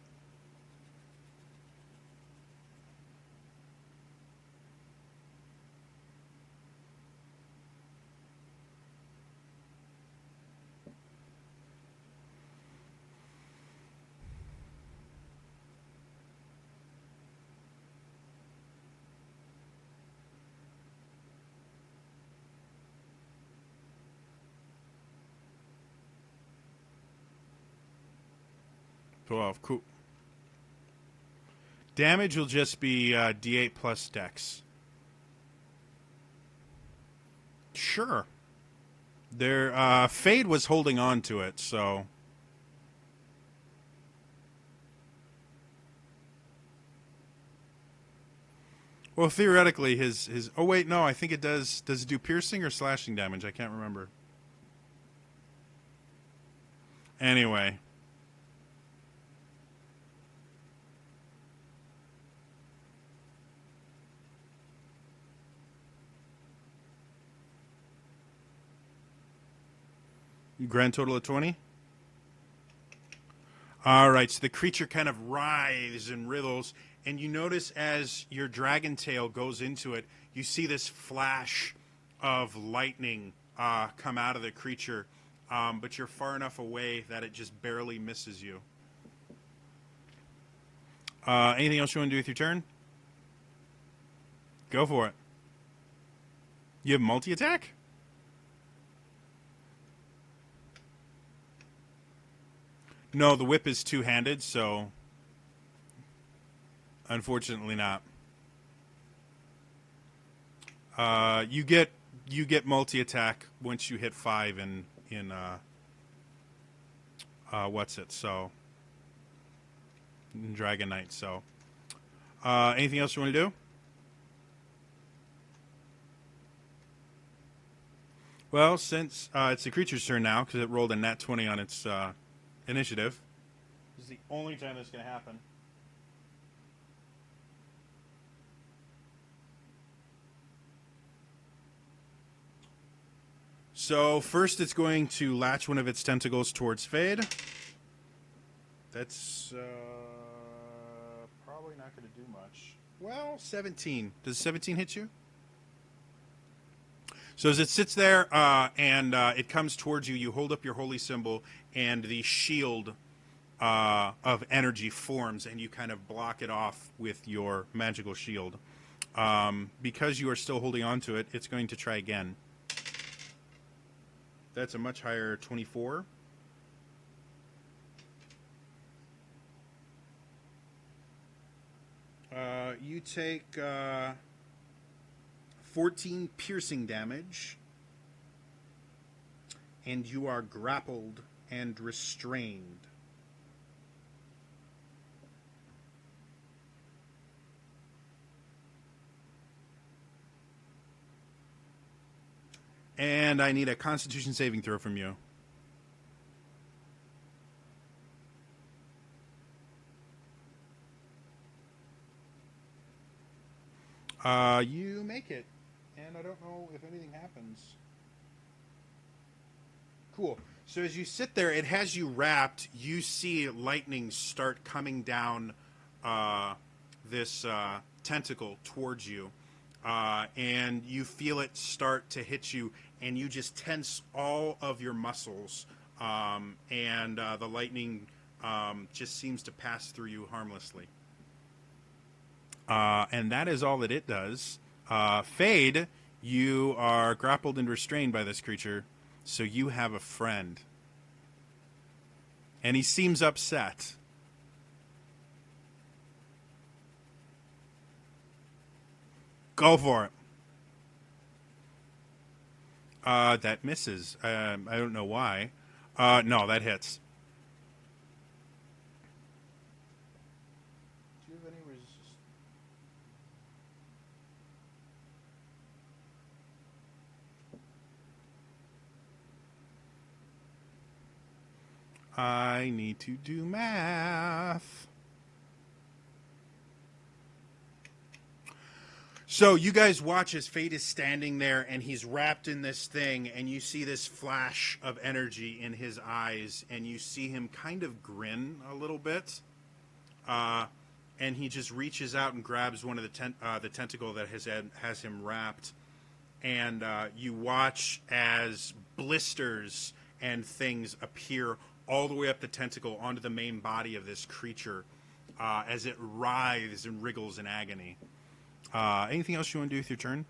Cool. Damage will just be D8 plus Dex. Sure. Fade was holding on to it, so. Well, theoretically, his. Oh wait, no. I think it does. Does it do piercing or slashing damage? I can't remember. Anyway. Grand total of 20? All right, so the creature kind of writhes and wriggles, and you notice as your dragon tail goes into it, you see this flash of lightning come out of the creature, but you're far enough away that it just barely misses you. Anything else you want to do with your turn? Go for it. You have multi-attack? No, the whip is two-handed, so unfortunately not. You get multi attack once you hit 5 in what's it? So in Dragon Knight. So anything else you want to do? Well, since it's the creature's turn now because it rolled a nat 20 on its initiative. This is the only time that's going to happen. So first, it's going to latch one of its tentacles towards Fade. That's probably not going to do much. Well, 17. Does 17 hit you? So as it sits there and it comes towards you, you hold up your holy symbol, and the shield of energy forms, and you kind of block it off with your magical shield. Because you are still holding on to it, it's going to try again. That's a much higher 24. You take 14 piercing damage, and you are grappled and restrained. And I need a Constitution saving throw from you. You make it. And I don't know if anything happens. Cool. So as you sit there, it has you wrapped. You see lightning start coming down this tentacle towards you. And you feel it start to hit you, and you just tense all of your muscles. And the lightning just seems to pass through you harmlessly. And that is all that it does. Fade, you are grappled and restrained by this creature, so you have a friend. And he seems upset. Go for it. That misses. I don't know why. No, that hits. Do you have any resistance? I need to do math. So you guys watch as Fate is standing there, and he's wrapped in this thing, and you see this flash of energy in his eyes, and you see him kind of grin a little bit, and he just reaches out and grabs one of the tentacle that has him wrapped, and you watch as blisters and things appear all the way up the tentacle onto the main body of this creature as it writhes and wriggles in agony. Anything else you want to do with your turn?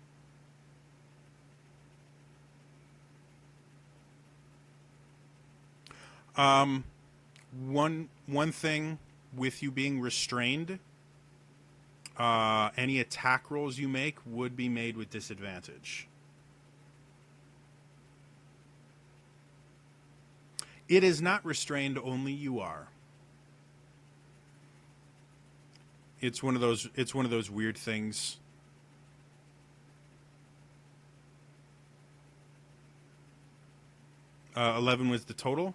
One thing with you being restrained, any attack rolls you make would be made with disadvantage. It is not restrained, only you are. It's one of those weird things. Uh, 11 was the total.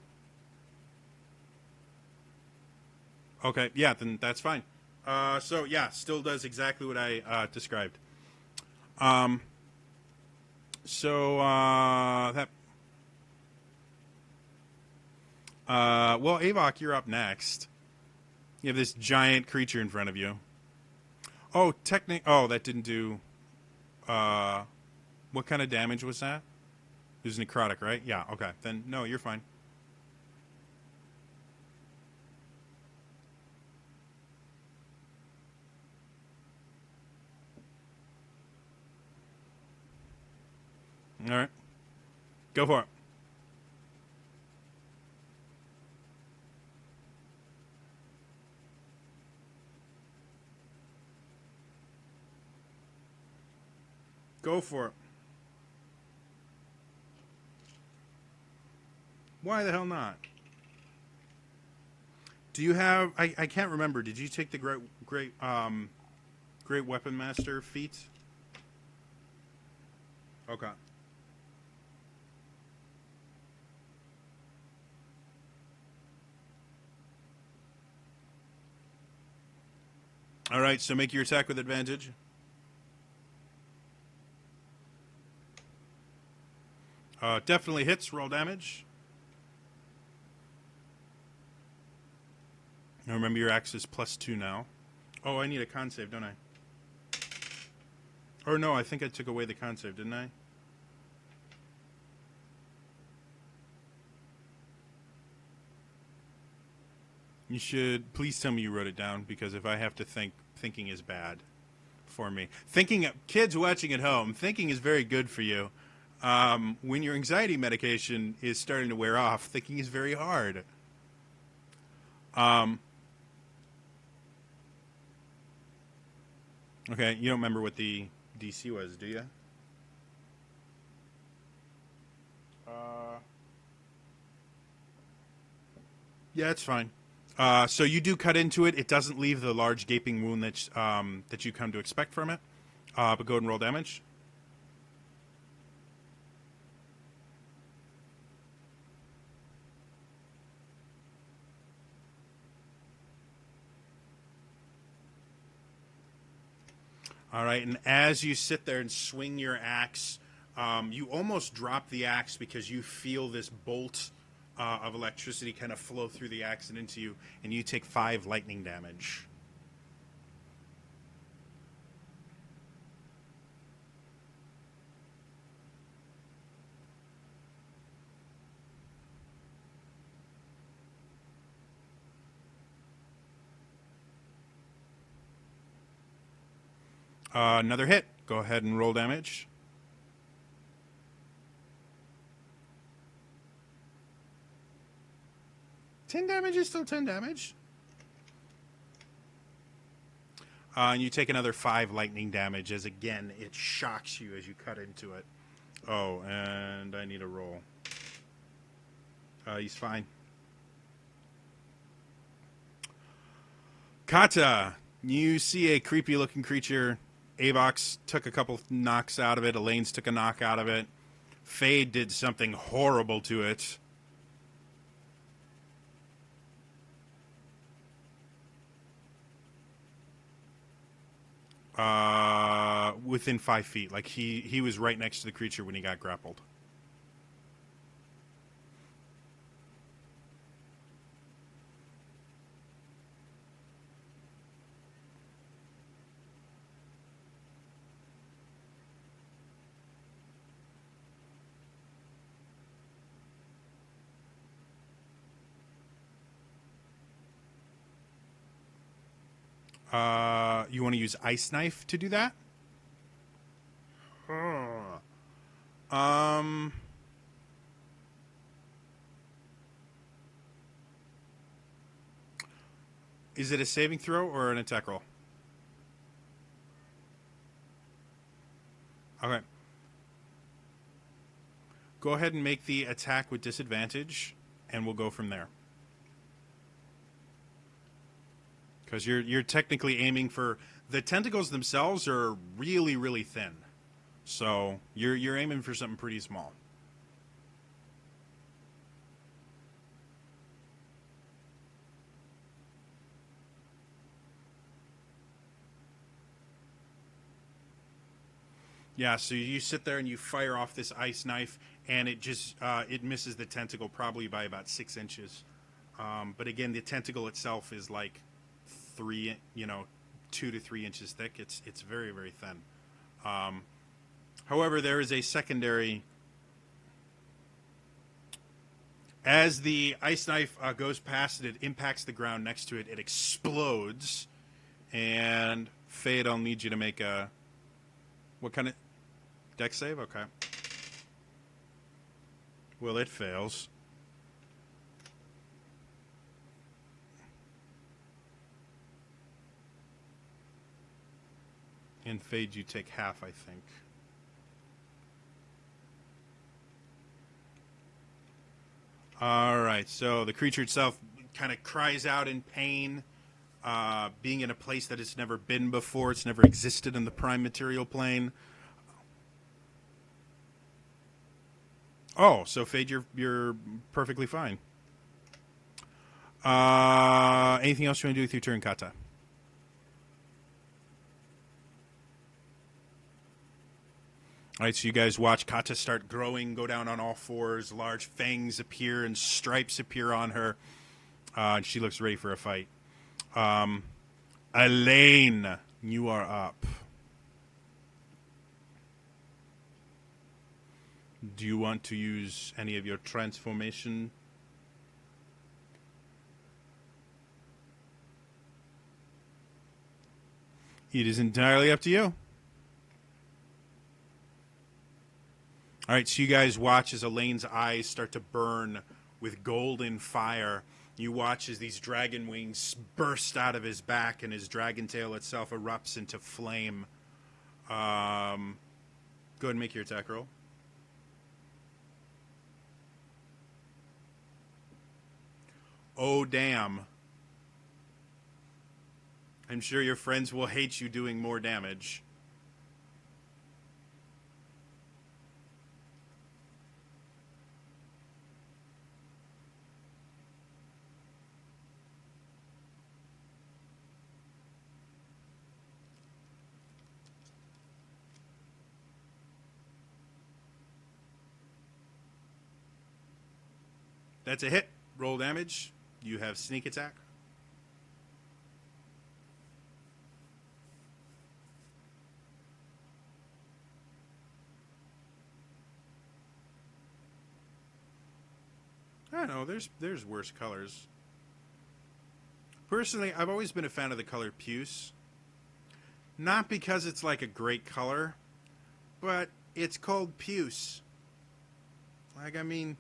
Okay, yeah, then that's fine. So yeah, still does exactly what I described. So that. Well, Avok, you're up next. You have this giant creature in front of you. Oh, Oh, that didn't do. What kind of damage was that? It was necrotic, right? Yeah. Okay. Then no, you're fine. All right. Go for it. Go for it. Why the hell not? Do you have? I can't remember. Did you take the great weapon master feat? Okay. All right. So make your attack with advantage. Definitely hits. Roll damage. Now remember your axe is +2 now. Oh, I need a con save, don't I? Or no, I think I took away the con save, didn't I? You should please tell me you wrote it down, because if I have to think, thinking is bad for me. Thinking, kids watching at home, thinking is very good for you. When your anxiety medication is starting to wear off, thinking is very hard. Okay, you don't remember what the DC was, do you? Yeah, it's fine. So you do cut into it. It doesn't leave the large gaping wound that you come to expect from it. But go ahead and roll damage. All right, and as you sit there and swing your axe, you almost drop the axe because you feel this bolt of electricity kind of flow through the axe and into you, and you take 5 lightning damage. Another hit. Go ahead and roll damage. Ten damage is still 10 damage. And you take another 5 lightning damage as, again, it shocks you as you cut into it. Oh, and I need a roll. He's fine. Kata, you see a creepy-looking creature. Avox took a couple knocks out of it. Elaine's took a knock out of it. Fade did something horrible to it. Within 5 feet. Like, he was right next to the creature when he got grappled. You want to use Ice Knife to do that? Is it a saving throw or an attack roll? Okay. Go ahead and make the attack with disadvantage, and we'll go from there. Because you're technically aiming for... The tentacles themselves are really, really thin. So you're aiming for something pretty small. Yeah, so you sit there and you fire off this ice knife, and it just it misses the tentacle probably by about 6 inches. But again, the tentacle itself is like 2 to 3 inches thick. It's very, very thin. However, there is a secondary. As the ice knife goes past it, it impacts the ground next to it. It explodes, and Fade, I'll need you to make a... What kind of... Dex save? Okay. Well, it fails. And Fade, you take half, I think. All right, so the creature itself kind of cries out in pain, being in a place that it's never been before. It's never existed in the prime material plane. Oh, so Fade, you're perfectly fine. Anything else you want to do with your turn, Kata? All right, so you guys watch Kata start growing, go down on all fours. Large fangs appear and stripes appear on her. And she looks ready for a fight. Elaine, you are up. Do you want to use any of your transformation? It is entirely up to you. All right, so you guys watch as Elaine's eyes start to burn with golden fire. You watch as these dragon wings burst out of his back and his dragon tail itself erupts into flame. Go ahead and make your attack roll. Oh, damn. I'm sure your friends will hate you doing more damage. That's a hit. Roll damage. You have sneak attack. I don't know. There's worse colors. Personally, I've always been a fan of the color puce. Not because it's like a great color, but it's called puce. Like, I mean,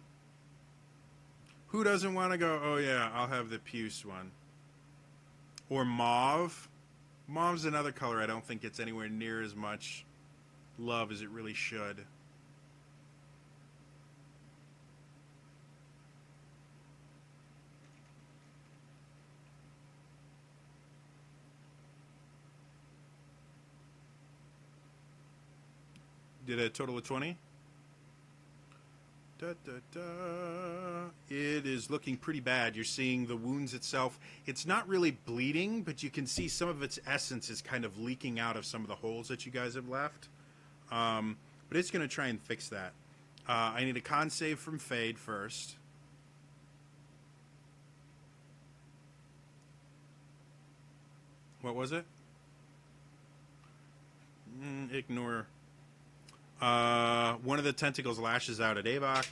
who doesn't want to go, oh yeah, I'll have the puce one? Or mauve. Mauve's another color I don't think gets anywhere near as much love as it really should. Did a total of 20? Da, da, da. It is looking pretty bad. You're seeing the wounds itself. It's not really bleeding, but you can see some of its essence is kind of leaking out of some of the holes that you guys have left. But it's going to try and fix that. I need a con save from Fade first. What was it? Ignore. One of the tentacles lashes out at Avok.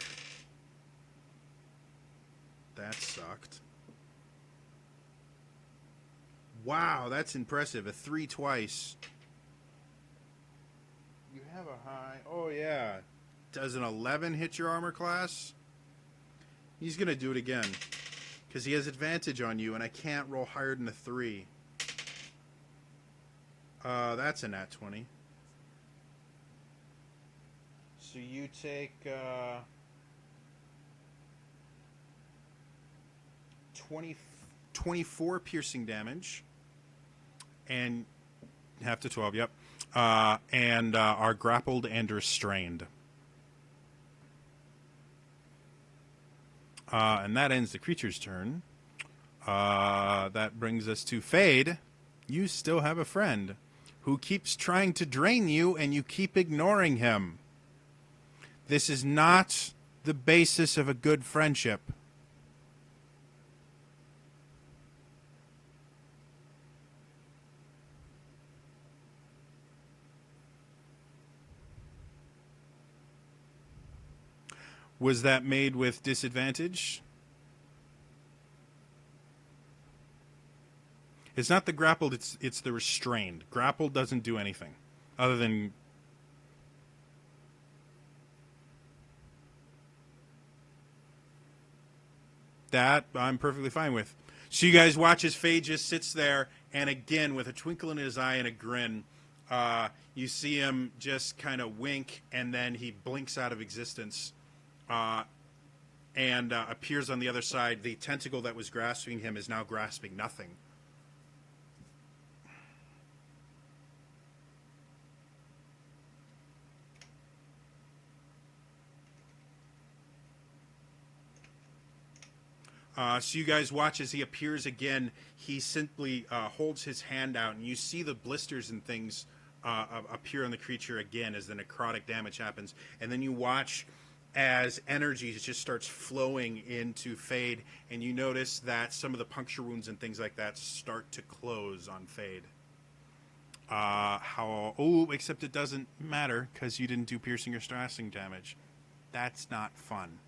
That sucked. Wow, that's impressive. A 3 twice. You have a high... Oh, yeah. Does an 11 hit your armor class? He's going to do it again. Because he has advantage on you, and I can't roll higher than a 3. That's a nat 20. So you take 24 piercing damage, and half to 12, yep, and are grappled and restrained. And that ends the creature's turn. That brings us to Fade. You still have a friend who keeps trying to drain you, and you keep ignoring him. This is not the basis of a good friendship. Was that made with disadvantage? It's not the grappled, it's the restrained. Grappled doesn't do anything other than... That I'm perfectly fine with. So you guys watch as Faye just sits there, and again, with a twinkle in his eye and a grin, you see him just kind of wink, and then he blinks out of existence. and appears on the other side. The tentacle that was grasping him is now grasping nothing. So you guys watch as he appears again. He simply holds his hand out, and you see the blisters and things appear on the creature again as the necrotic damage happens. And then you watch as energy just starts flowing into Fade, and you notice that some of the puncture wounds and things like that start to close on Fade. Except it doesn't matter because you didn't do piercing or stressing damage. That's not fun.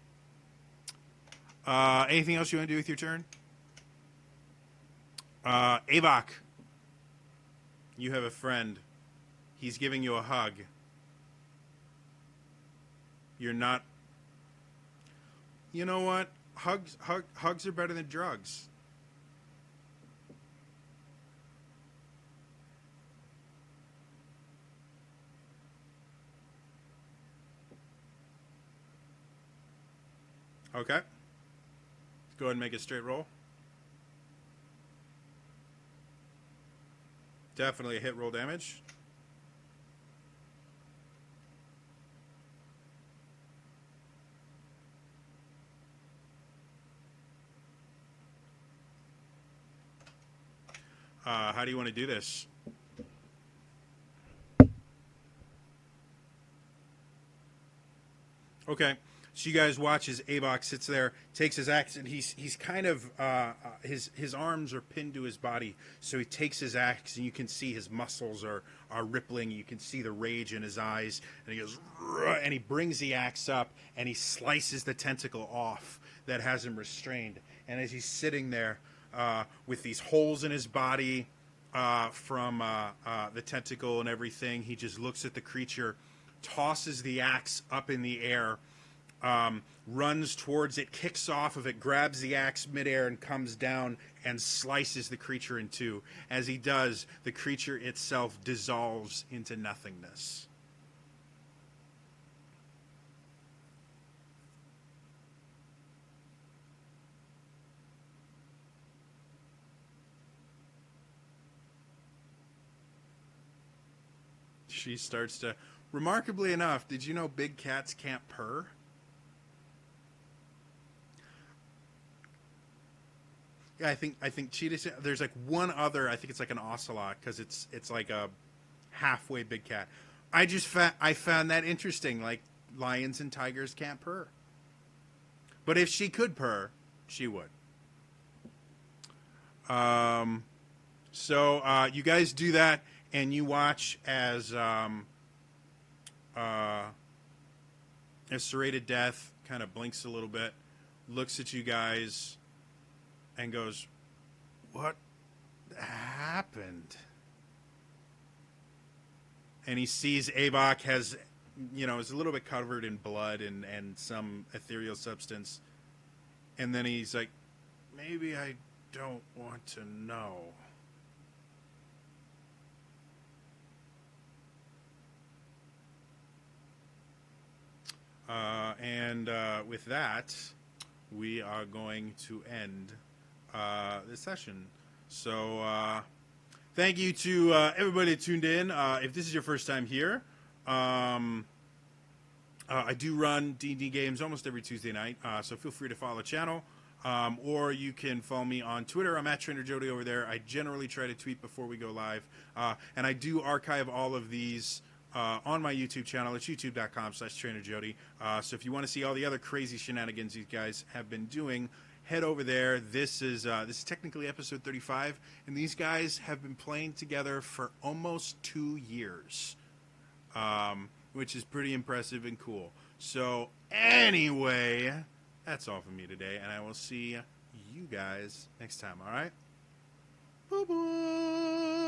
Anything else you want to do with your turn? Avok, you have a friend. He's giving you a hug. You're not... You know what? Hugs are better than drugs. Okay. Go ahead and make a straight roll. Definitely a hit roll damage. How do you want to do this? Okay. So you guys watch as Avok sits there, takes his axe, and he's kind of his arms are pinned to his body. So he takes his axe, and you can see his muscles are rippling. You can see the rage in his eyes, and he goes, and he brings the axe up, and he slices the tentacle off that has him restrained. And as he's sitting there with these holes in his body from the tentacle and everything, he just looks at the creature, tosses the axe up in the air. Runs towards it, kicks off of it, grabs the axe midair, and comes down and slices the creature in two. As he does, the creature itself dissolves into nothingness. She starts to... Remarkably enough, did you know big cats can't purr? Yeah, I think cheetahs. There's like one other. I think it's like an ocelot because it's like a halfway big cat. I found that interesting. Like lions and tigers can't purr, but if she could purr, she would. So you guys do that, and you watch as Serrated Death kind of blinks a little bit, looks at you guys, and goes, "What happened?" And he sees Avok has, is a little bit covered in blood and some ethereal substance. And then he's like, "Maybe I don't want to know." And with that, we are going to end this session. So thank you to everybody that tuned in. If this is your first time here, I do run D&D games almost every Tuesday night, so feel free to follow the channel. Or you can follow me on Twitter. I'm at Trainer Jody over there. I generally try to tweet before we go live. And I do archive all of these on my YouTube channel. It's youtube.com/TrainerJody. So if you want to see all the other crazy shenanigans these guys have been doing, head over there. This is technically episode 35, and these guys have been playing together for almost 2 years, which is pretty impressive and cool. So anyway, that's all from me today, and I will see you guys next time, all right? Bye-bye.